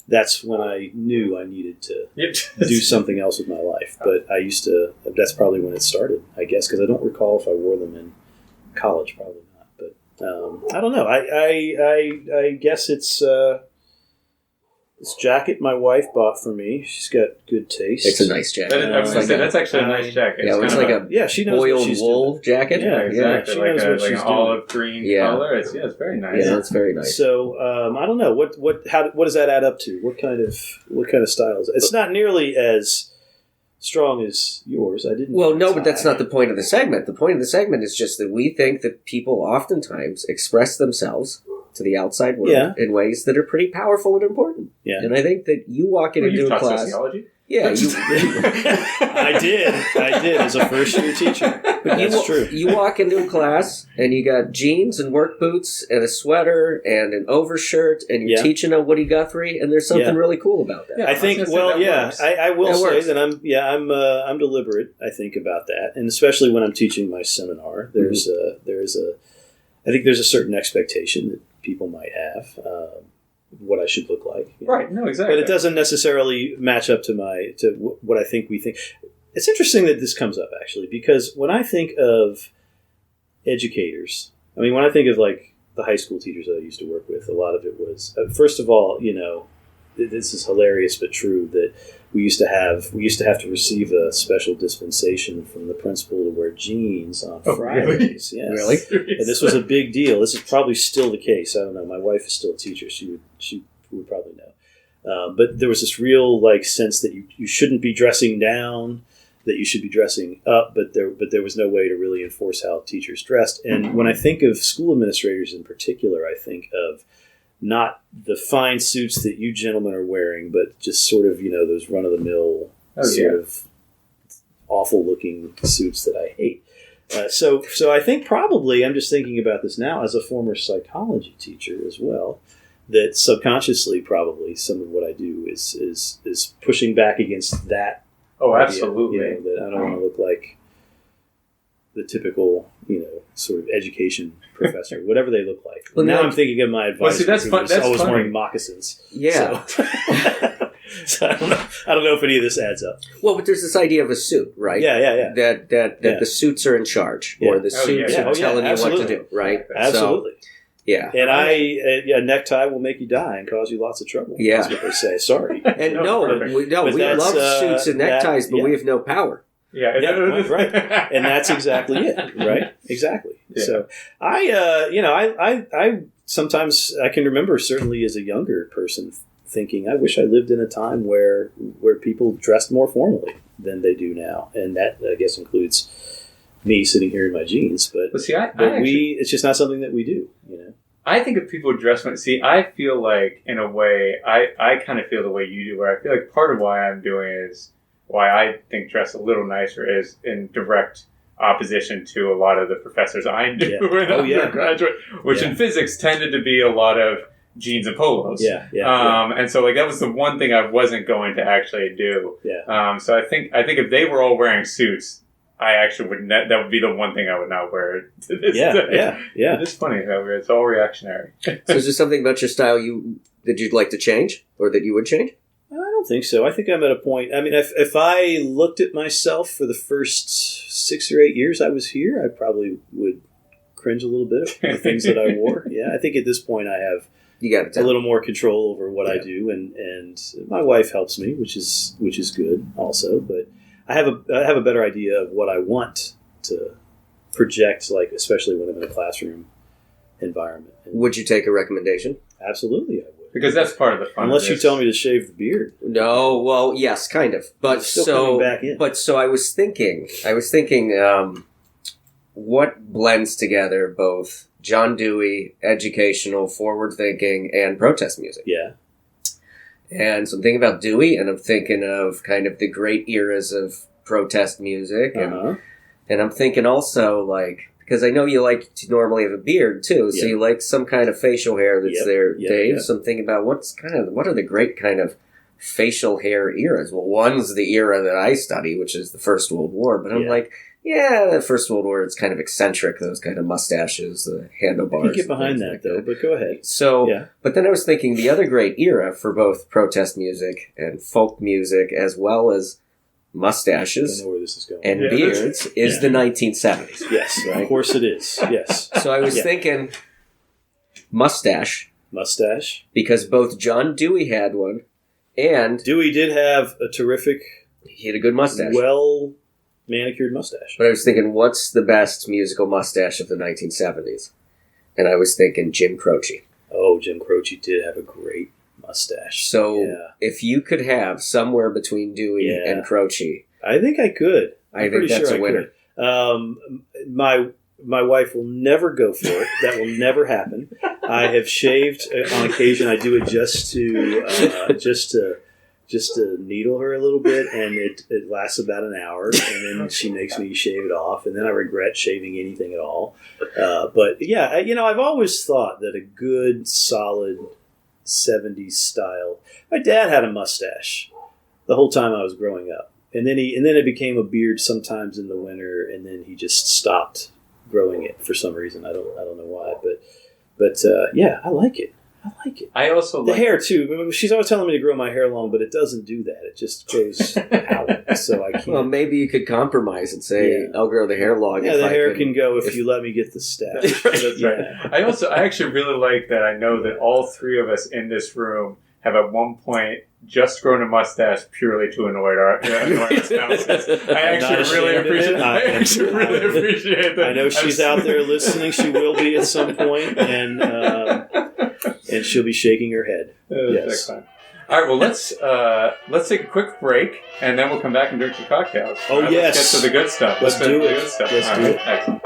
that's when I knew I needed to do something else with my life. But I used to. That's probably when it started, I guess, because I don't recall if I wore them in college. Probably not. But I don't know. I guess it's this jacket my wife bought for me. She's got good taste. It's a nice jacket. I was gonna say, that's actually a nice jacket. Yeah, it's like a she knows what boiled she's wool doing. jacket. Yeah, exactly. she Like knows what she's an doing. olive green color. It's very nice. Yeah, it's very nice. So I don't know what does that add up to? What kind of style is it? It's not nearly as strong as yours. I didn't. Well, no, but that's not the point of the segment. The point of the segment is just that we think that people oftentimes express themselves to the outside world in ways that are pretty powerful and important. Yeah. And I think that you walk into You've a taught class. Sociology? Yeah, I did as a first year teacher. That's true. You walk into a class and you got jeans and work boots and a sweater and an overshirt and you're teaching a Woody Guthrie, and there's something really cool about that. Yeah, I think. I will say that I'm deliberate. I think about that, and especially when I'm teaching my seminar, I think there's a certain expectation that people might have. What I should look like, right? No, exactly. But it doesn't necessarily match up to what I think we think. It's interesting that this comes up actually, because when I think of educators, I mean, when I think of like the high school teachers that I used to work with, a lot of it was first of all, this is hilarious but true, that we used to have to receive a special dispensation from the principal to wear jeans on Fridays. Really? Yes. Really? And this was a big deal. This is probably still the case. I don't know. My wife is still a teacher. She would probably know. But there was this real sense that you shouldn't be dressing down, that you should be dressing up, but there was no way to really enforce how teachers dressed. And when I think of school administrators in particular, I think of not the fine suits that you gentlemen are wearing, but just sort of, those run-of-the-mill of awful-looking suits that I hate. So I think probably, I'm just thinking about this now as a former psychology teacher as well, that subconsciously probably some of what I do is pushing back against that. Oh, idea, absolutely. That I don't want to look like the typical, sort of education professor, whatever they look like. Well, now I'm thinking of my advisor. Well, see, that's fun. That's always funny. wearing moccasins. Yeah. So, so I don't know if any of this adds up. Well, but there's this idea of a suit, right? Yeah. That the suits are in charge, or the suits are telling you what to do, right? Absolutely. So, yeah. And a necktie will make you die and cause you lots of trouble. Yeah. That's what they say. Sorry. And we love suits and neckties, but we have no power. Yeah, right. And that's exactly it, right? Exactly. Yeah. So I sometimes I can remember, certainly as a younger person, thinking I wish I lived in a time where people dressed more formally than they do now, and that I guess includes me sitting here in my jeans. But see, it's just not something that we do. I think if people dress, I feel like in a way I kind of feel the way you do, where I feel like part of why I'm doing is why I think dress a little nicer is in direct opposition to a lot of the professors I knew in undergraduate, which in physics tended to be a lot of jeans and polos. And so that was the one thing I wasn't going to actually do. So I think if they were all wearing suits, I actually would that would be the one thing I would not wear to this day. It's funny how it's all reactionary. So is there something about your style that you'd like to change, or that you would change? I don't think so. I think I'm at a point. I mean, if I looked at myself for the first 6 or 8 years I was here, I probably would cringe a little bit at the things that I wore. I think at this point I have a little more control over what I do, and my wife helps me, which is good also. But I have a better idea of what I want to project, especially when I'm in a classroom environment. Would you take a recommendation? Absolutely, I would. Because that's part of the fun. Unless you tell me to shave the beard. No, well, yes, kind of. But still coming back in. But so I was thinking, what blends together both John Dewey, educational, forward-thinking, and protest music? Yeah. And so I'm thinking about Dewey, and I'm thinking of kind of the great eras of protest music, and I'm thinking also because I know you like to normally have a beard too, so you like some kind of facial hair that's there, Dave. So I'm thinking about what are the great kind of facial hair eras? Well, one's the era that I study, which is the First World War, but I'm the First World War, it's kind of eccentric, those kind of mustaches, the handlebars. You can get behind that, though, but go ahead. So, but then I was thinking the other great era for both protest music and folk music, as well as mustaches I know where this is going. and beards is the 1970s. Yes, right? of course it is. Yes. So I was thinking mustache because both John Dewey had one and Dewey did have a terrific, he had a good mustache. well manicured mustache. But I was thinking, what's the best musical mustache of the 1970s? And I was thinking Jim Croce. Oh, Jim Croce did have a great mustache. So if you could have somewhere between Dewey and Croce, I think I could. I think that's a winner. My wife will never go for it. That will never happen. I have shaved on occasion. I do it just to needle her a little bit, and it lasts about an hour, and then she makes me shave it off, and then I regret shaving anything at all. But yeah, I've always thought that a good, solid 70s style. My dad had a mustache the whole time I was growing up, and then it became a beard sometimes in the winter, and then he just stopped growing it for some reason. I don't know why, but yeah, I like it. I also The hair too. She's always telling me to grow my hair long, but it doesn't do that. It just grows out. So I can't. Well, maybe you could compromise and say, "I'll grow the hair long." Yeah, the hair can go if you let me get the stash. That's right. I actually really like that. I know that all three of us in this room have at one point just grown a mustache purely to annoy our spouses. I actually really appreciate that. I know she's out there listening. She will be at some point, and she'll be shaking her head. Yes. All right. Well, let's take a quick break, and then we'll come back and drink some cocktails. Oh, right, yes. Let's get to the good stuff. Let's do it. Let's do it. Excellent.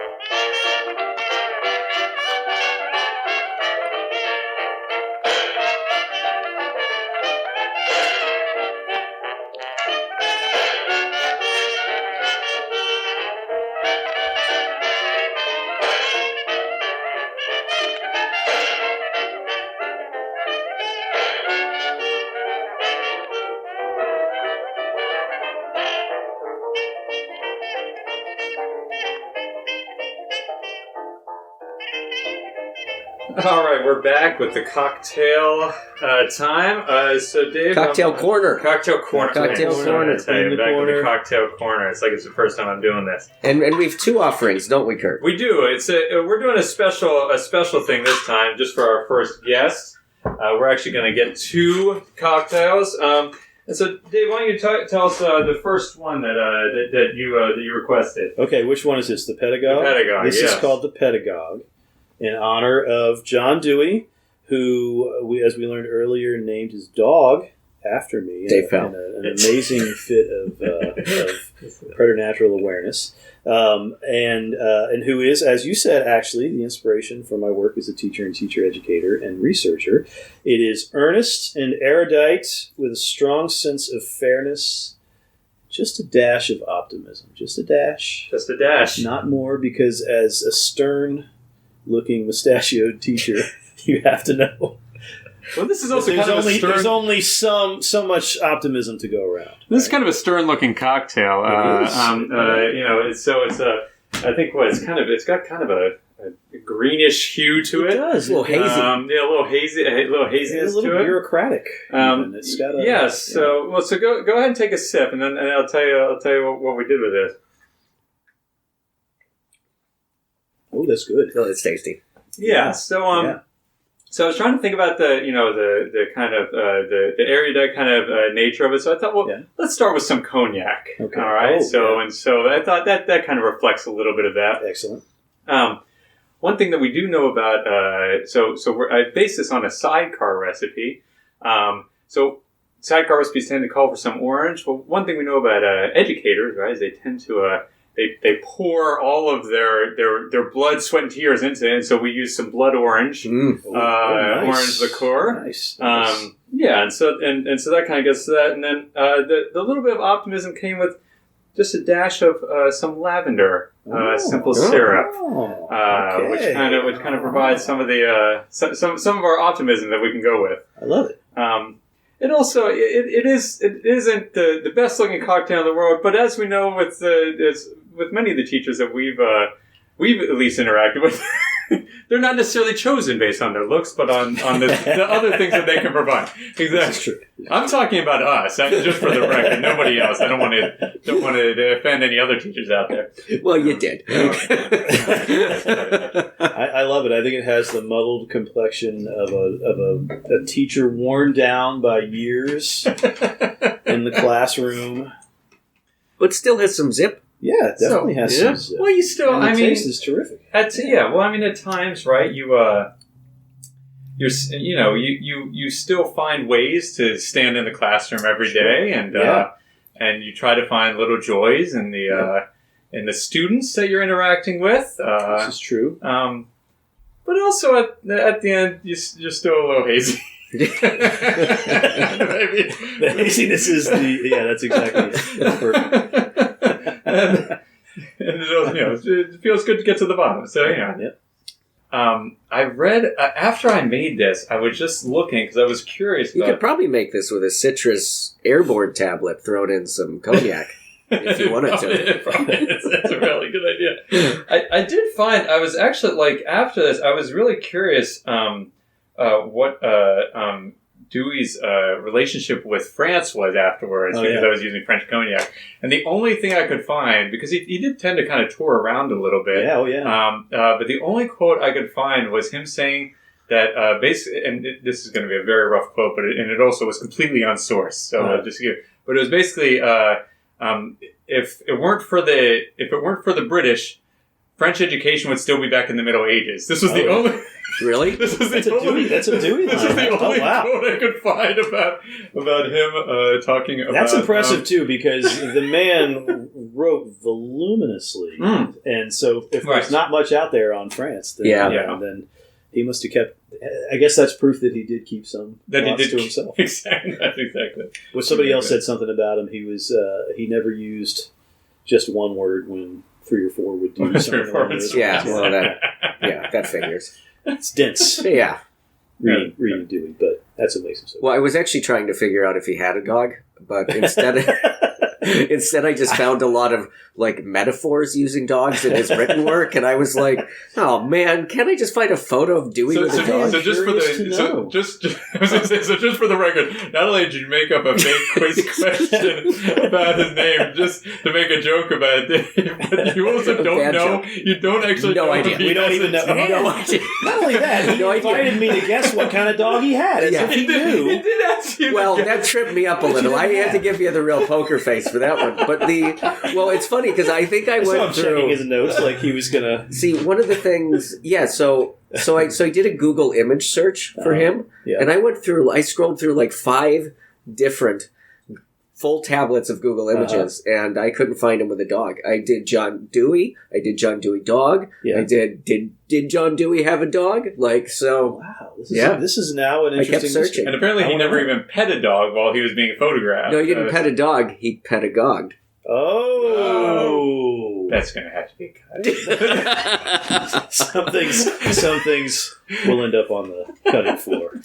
All right, we're back with the cocktail time. So, Dave, Cocktail corner. Cocktail corner. Cocktail corner. I tell you, back with the cocktail corner. It's like it's the first time I'm doing this. And we have two offerings, don't we, Kurt? We do. We're doing a special thing this time, just for our first guest. We're actually going to get two cocktails. And so, Dave, why don't you tell us the first one that you requested? Okay, which one is this? The Pedagogue? The Pedagogue. This yes. is called the Pedagogue, in honor of John Dewey, who, as we learned earlier, named his dog after me. Dave Powell. An amazing fit of preternatural awareness. And who is, as you said, actually the inspiration for my work as a teacher and teacher educator and researcher. It is earnest and erudite with a strong sense of fairness, just a dash of optimism. Just a dash. Just a dash. Not more, because as a stern-looking mustachioed teacher, you have to know. Well, this is also kind of a stern... There's only so much optimism to go around. This is kind of a stern-looking cocktail. It's I think it's got kind of a greenish hue to it. It does. A little hazy. A little haziness a little to it. bureaucratic. It's got a, yes. So go ahead and take a sip, and then I'll tell you what we did with this. Oh, that's good. Oh, it's tasty. Yeah. So So I was trying to think about the kind of the erudite kind of nature of it. So I thought, let's start with some cognac. Okay. All right. Oh, so I thought that kind of reflects a little bit of that. Excellent. One thing that we do know about, I based this on a sidecar recipe. So sidecar recipes tend to call for some orange. Well, one thing we know about educators, right, is they tend to they pour all of their blood, sweat, and tears into it. And so we use some blood orange, Nice. orange liqueur. Nice. And so that kind of gets to that. And then the little bit of optimism came with just a dash of some lavender, simple syrup, which kind of provides some of the some of our optimism that we can go with. I love it. And also, it isn't the best looking cocktail in the world, but as we know with many of the teachers that we've at least interacted with, they're not necessarily chosen based on their looks, but on the other things that they can provide. Exactly. That's true. I'm talking about us, just for the record. Nobody else. I don't want to offend any other teachers out there. Well, you did. I love it. I think it has the muddled complexion of a teacher worn down by years in the classroom. But still has some zip. Yeah, it definitely has some zip. Well, you still. And the taste is terrific. At times, right? You still find ways to stand in the classroom every day, and you try to find little joys in the students that you're interacting with. This is true. But also at the end, you're still a little hazy. The haziness is that's exactly it. That's perfect. and it feels good to get to the bottom. So Yep. I read after I made this, I was just looking because I was curious. You could probably make this with a citrus airborne tablet, thrown in some cognac if you wanted to. That's a really good idea. I did find I was actually after this, I was really curious what Dewey's relationship with France was afterwards, because I was using French cognac. And the only thing I could find, because he did tend to kind of tour around a little bit. But the only quote I could find was him saying that basically, and this is going to be a very rough quote, but it also was completely unsourced. So but it was basically if it weren't for the British, French education would still be back in the Middle Ages. This was the only. Really? That's a Dewey line. This is the only quote I could find about him talking about. That's impressive too, because the man wrote voluminously, and so if there's not much out there on France, then he must have kept. I guess that's proof that he did keep some thoughts to himself. Exactly. That's exactly. When somebody else said something about him, he never used just one word when 3 or 4 would do something. That figures. It's dense. Yeah. Reading Dewey, but that's amazing. Well, I was actually trying to figure out if he had a dog, but instead I just found a lot of metaphors using dogs in his written work, and I was like, oh man, can't I just find a photo of Dewey with a dog? So just for the record, not only did you make up a fake quiz question about his name just to make a joke about it, but you also don't know. You don't actually know. Idea. We don't even know. No idea. Not only that, he invited me to guess what kind of dog he had. As if he knew. He did ask you. Well, that tripped me up a little. I had to give you the real poker face for that one. But it's funny because I think I went through checking his notes like he was gonna see one of the things. Yeah, so I did a Google image search for him, and I scrolled through 5 different full tablets of Google Images, and I couldn't find him with a dog. I did John Dewey. I did John Dewey dog. Yeah. I did John Dewey have a dog? Wow. This is now an interesting. I kept searching, and apparently he never even pet a dog while he was being photographed. No, he didn't pet a dog. He pedagogued. Oh, that's going to have to be cut. Some things will end up on the cutting floor.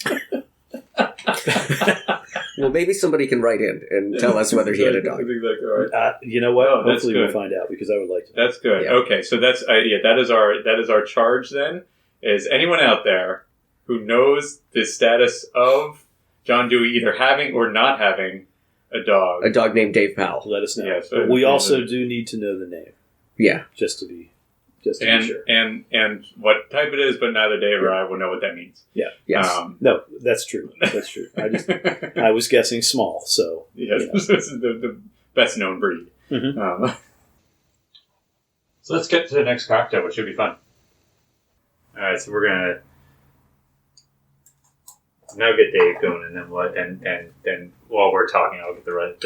Well, maybe somebody can write in and tell us whether he had a dog. That's exactly right. You know what? Hopefully we'll find out, because I would like to. That's good. Yeah. Okay, so that's that is our charge then. Is anyone out there who knows the status of John Dewey either having or not having a dog? A dog named Dave Powell. Let us know. Yeah, so we also do need to know the name. Yeah. Just to be sure. And what type it is, but neither Dave or I will know what that means. Yeah. Yes. No, that's true. That's true. I was guessing small, so. Yes, this is the best known breed. Mm-hmm. So let's get to the next cocktail, which should be fun. All right, so we're gonna now get Dave going, and then what? And then while we're talking, I'll get the rest.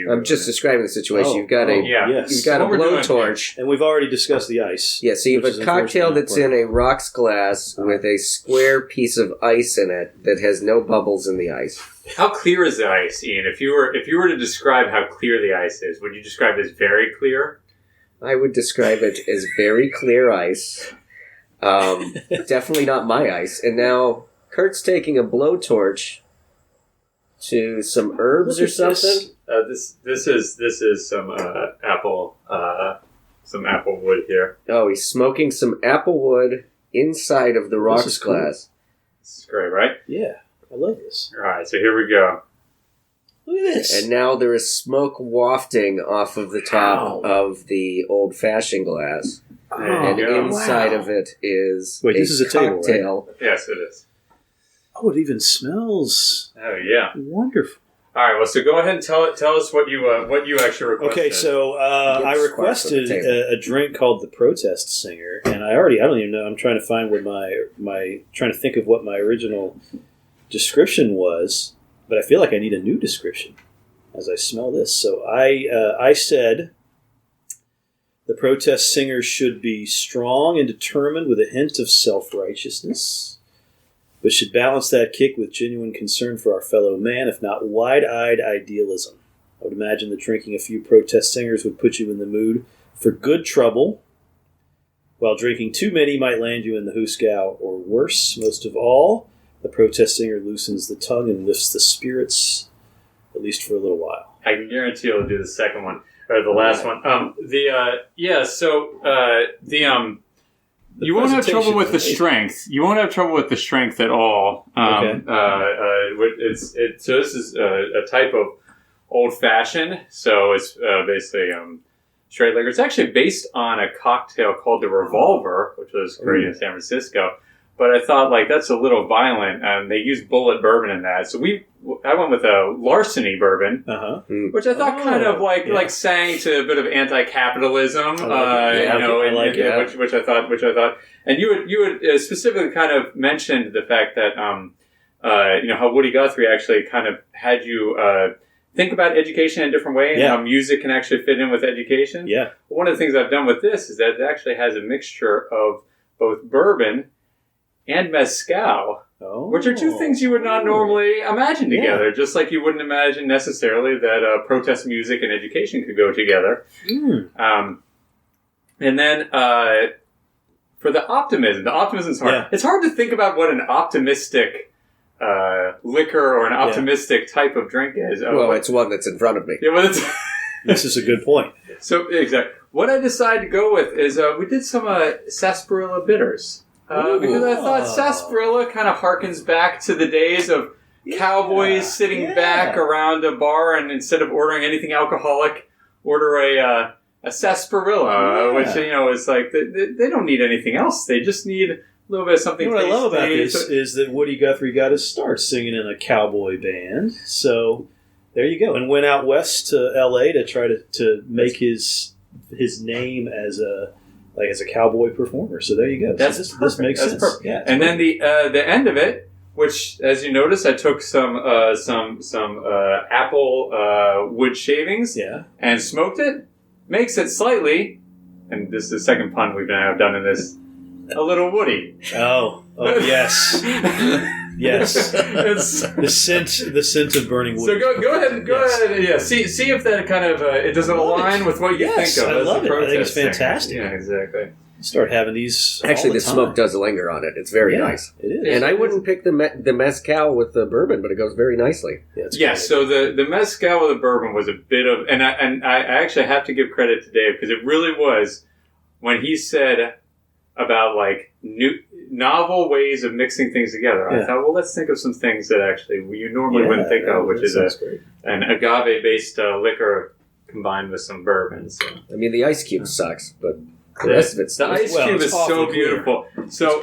I'm just describing the situation. You've got a blowtorch, and we've already discussed the ice. Yeah, so you have a cocktail that's in a rocks glass with a square piece of ice in it that has no bubbles in the ice. How clear is the ice, Ian? If you were to describe how clear the ice is, would you describe it as very clear? I would describe it as very clear ice. Definitely not my ice. And now Kurt's taking a blowtorch to some herbs or something. This is some apple wood here. Oh, he's smoking some apple wood inside of the rocks cool. glass. This is great, right? Yeah, I love this. All right, so here we go. Look at this. And now there is smoke wafting off of the top of the old-fashioned glass. And inside of it is this is a table, cocktail. right? Yes, it is. Oh, it even smells Oh, yeah. wonderful. All right, well, so go ahead and tell us what you actually requested. Okay, so I requested a drink called the Protest Singer, and I don't even know. I'm trying to find what trying to think of what my original description was, but I feel like I need a new description as I smell this. So I said the Protest Singer should be strong and determined with a hint of self-righteousness, but should balance that kick with genuine concern for our fellow man, if not wide-eyed idealism. I would imagine that drinking a few Protest Singers would put you in the mood for good trouble, while drinking too many might land you in the hooskow, or worse, most of all, the Protest Singer loosens the tongue and lifts the spirits, at least for a little while. I can guarantee you'll do the second one, or the last one. You won't have trouble with the strength. You won't have trouble with the strength at all. Okay. So this is a type of old fashioned. So it's basically straight liquor. It's actually based on a cocktail called the Revolver, which was created in San Francisco. But I thought that's a little violent, and they used bullet bourbon in that. So I went with a larceny bourbon, which I thought kind of sang to a bit of anti-capitalism. Which I thought, and you had specifically kind of mentioned the fact that how Woody Guthrie actually kind of had you think about education in a different way, and how music can actually fit in with education. Yeah. One of the things I've done with this is that it actually has a mixture of both bourbon and mezcal, which are two things you would not normally imagine together, just like you wouldn't imagine necessarily that protest music and education could go together. And then for the optimism's hard. Yeah. It's hard to think about what an optimistic liquor or an optimistic type of drink is. It's one that's in front of me. Yeah, well, this is a good point. So, exactly. What I decided to go with is we did some sarsaparilla bitters. Because I thought sarsaparilla kind of harkens back to the days of cowboys sitting back around a bar, and instead of ordering anything alcoholic, order a sarsaparilla, which is like they don't need anything else. They just need a little bit of something. What I love about this is that Woody Guthrie got his start singing in a cowboy band. So there you go, and went out west to L.A. to try to make his name as a cowboy performer. So there you go. This makes sense. Perfect. Yeah, and then the end of it, which, as you notice, I took some apple wood shavings and smoked it. Makes it slightly, and this is the second pun we've now done in this, a little woody. Oh yes. Yes, the scent of burning wood. So go ahead. Yeah, see if that kind of it doesn't align with what you think of. I love it. I think it's fantastic. Yeah, exactly. Start having these. Actually, the smoke does linger on it. It's very nice. It is, and I wouldn't pick the mezcal with the bourbon, but it goes very nicely. So the mezcal with the bourbon was a bit of, and I actually have to give credit to Dave, because it really was when he said about novel ways of mixing things together. I thought, well, let's think of some things that actually you normally wouldn't think of, which is an agave-based liquor combined with some bourbon. So. I mean, the ice cube sucks, but the rest of it's the ice cube is so beautiful. So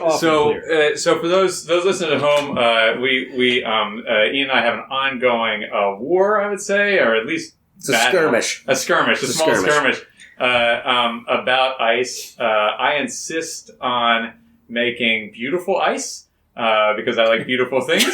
for those listening at home, we Ian and I have an ongoing war, I would say, or at least a skirmish, a small skirmish about ice. I insist on making beautiful ice because I like beautiful things.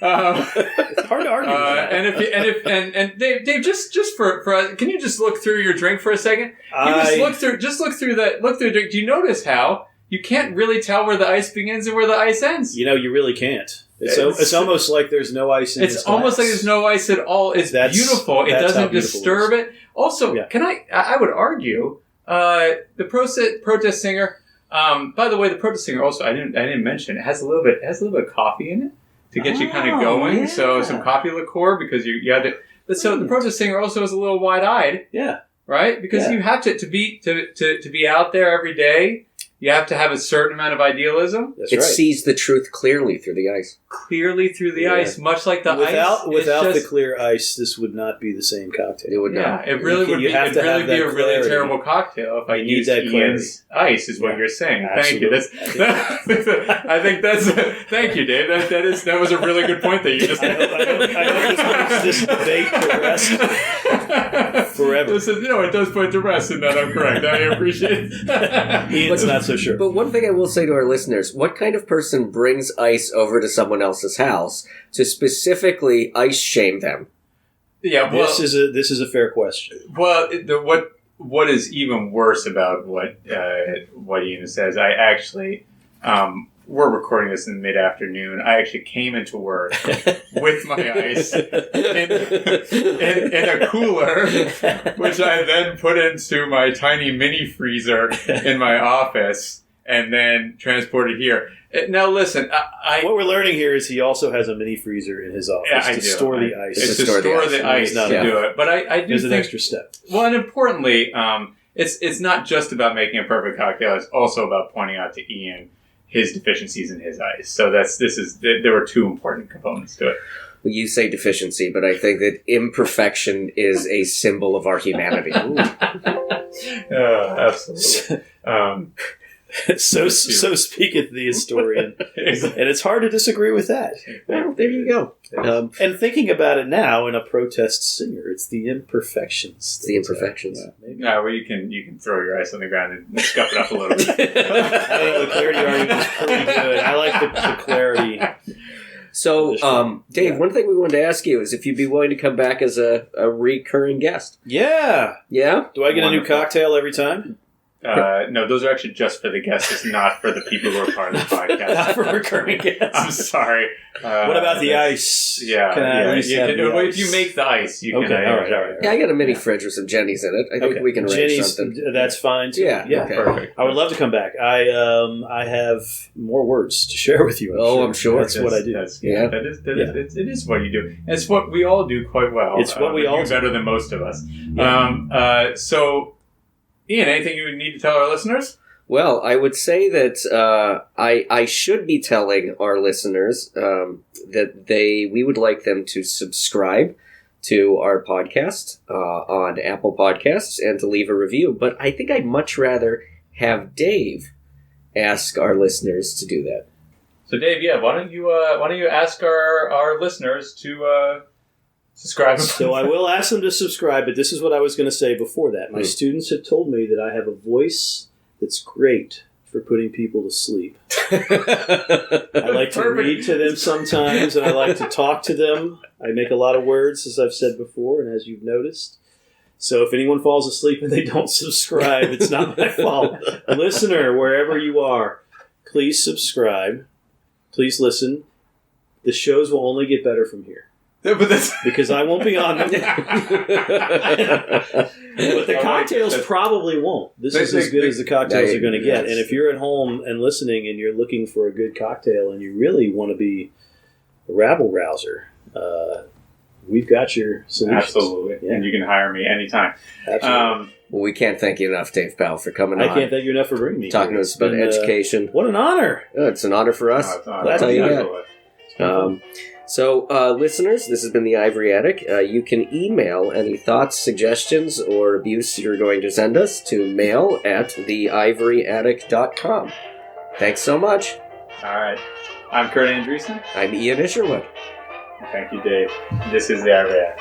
It's hard to argue. And Dave, just for can you just look through your drink for a second? Look through the drink. Do you notice how you can't really tell where the ice begins and where the ice ends? You really can't. It's almost like there's no ice in It's almost like there's no ice at all. It's beautiful. It doesn't disturb it. Also, I would argue the protest singer. By the way, the protest singer also I didn't mention it has a little bit of coffee in it to get you kind of going. Yeah. So some coffee liqueur because you had to. So the protest singer also is a little wide-eyed. Yeah. Right, because you have to be out there every day. You have to have a certain amount of idealism. That's It right. sees the truth clearly through the ice. Clearly through the Yeah. ice, much like the ice. Without it's the just, clear ice, this would not be the same cocktail. It would yeah, not. it really You would be. have It'd to really have be that a really clarity. terrible cocktail if I You need used that Ian's ice. Is what Yeah. you're saying. Absolutely. Thank you. I think that's. Thank you, Dave. That was a really good point that you just. I hope this debate to rest forever. Listen, it does put to rest in that I'm correct. I appreciate it. Ian's not so sure. But one thing I will say to our listeners, what kind of person brings ice over to someone else's house to specifically ice shame them? Yeah, well, This is a fair question. well, what is even worse about what Ian says? I actually, we're recording this in mid-afternoon. I actually came into work with my ice in a cooler, which I then put into my tiny mini freezer in my office, and then transported here. Now, listen, What we're learning here is he also has a mini freezer in his office to store the ice. It's To to store the store ice. the ice Not to enough. do it. But I do There's an think, extra step. well, and importantly, it's not just about making a perfect cocktail. It's also about pointing out to Ian his deficiencies in his ice. So there were two important components to it. Well, you say deficiency, but I think that imperfection is a symbol of our humanity. Absolutely. So speaketh the historian, and it's hard to disagree with that. Well, there you go. And thinking about it now, in a protest singer, it's the imperfections. It's the imperfections. Yeah, maybe. No, well, you can throw your ice on the ground and scuff it up a little bit. I don't know, the clarity argument is pretty good. I like the clarity. So, Dave, Yeah. one thing we wanted to ask you is if you'd be willing to come back as a recurring guest. Yeah. Yeah? Do I get a new Wonderful. cocktail every time? No, those are actually just for the guests. It's not for the people who are part of the podcast. Not for recurring guests. I'm sorry. What about the ice? Yeah, Can I at least you have can, the well, ice? if you make the ice, you Okay, can. all right. Yeah, I got a mini fridge with some Jennies in it. I think Okay. we can arrange Jenny's, something. that's fine too. Yeah, okay. Perfect. I would love to come back. I have more words to share with you. I'm sure. That's what I do. Yeah. It is what you do. And it's what we all do quite well. It's what we all do do. better than most of us. Yeah. So, Ian, anything you would need to tell our listeners? Well, I would say that I should be telling our listeners that we would like them to subscribe to our podcast on Apple Podcasts and to leave a review. But I think I'd much rather have Dave ask our listeners to do that. So, Dave, why don't you ask our listeners to subscribe? So I will ask them to subscribe, but this is what I was going to say before that. My students have told me that I have a voice that's great for putting people to sleep. I like to read to them sometimes, and I like to talk to them. I make a lot of words, as I've said before, and as you've noticed. So if anyone falls asleep and they don't subscribe, it's not my fault. Listener, wherever you are, please subscribe. Please listen. The shows will only get better from here. But that's Because I won't be on them. But the cocktails probably won't. This is as good as the cocktails are going to get. And if you're at home and listening and you're looking for a good cocktail and you really want to be a rabble-rouser, we've got your solutions. absolutely, Yeah. and you can hire me anytime. Absolutely. Well, we can't thank you enough, Dave Powell, for coming I on. can't thank you enough for bringing me Talking here. to us about It's been, education. What an honor. It's an honor for us. No, it's not. Glad to tell you that. Absolutely. So, listeners, this has been the Ivory Attic. You can email any thoughts, suggestions, or abuse you're going to send us to mail@theivoryattic.com. Thanks so much. All right. I'm Kurt Andreessen. I'm Ian Isherwood. Thank you, Dave. This is the Ivory Attic.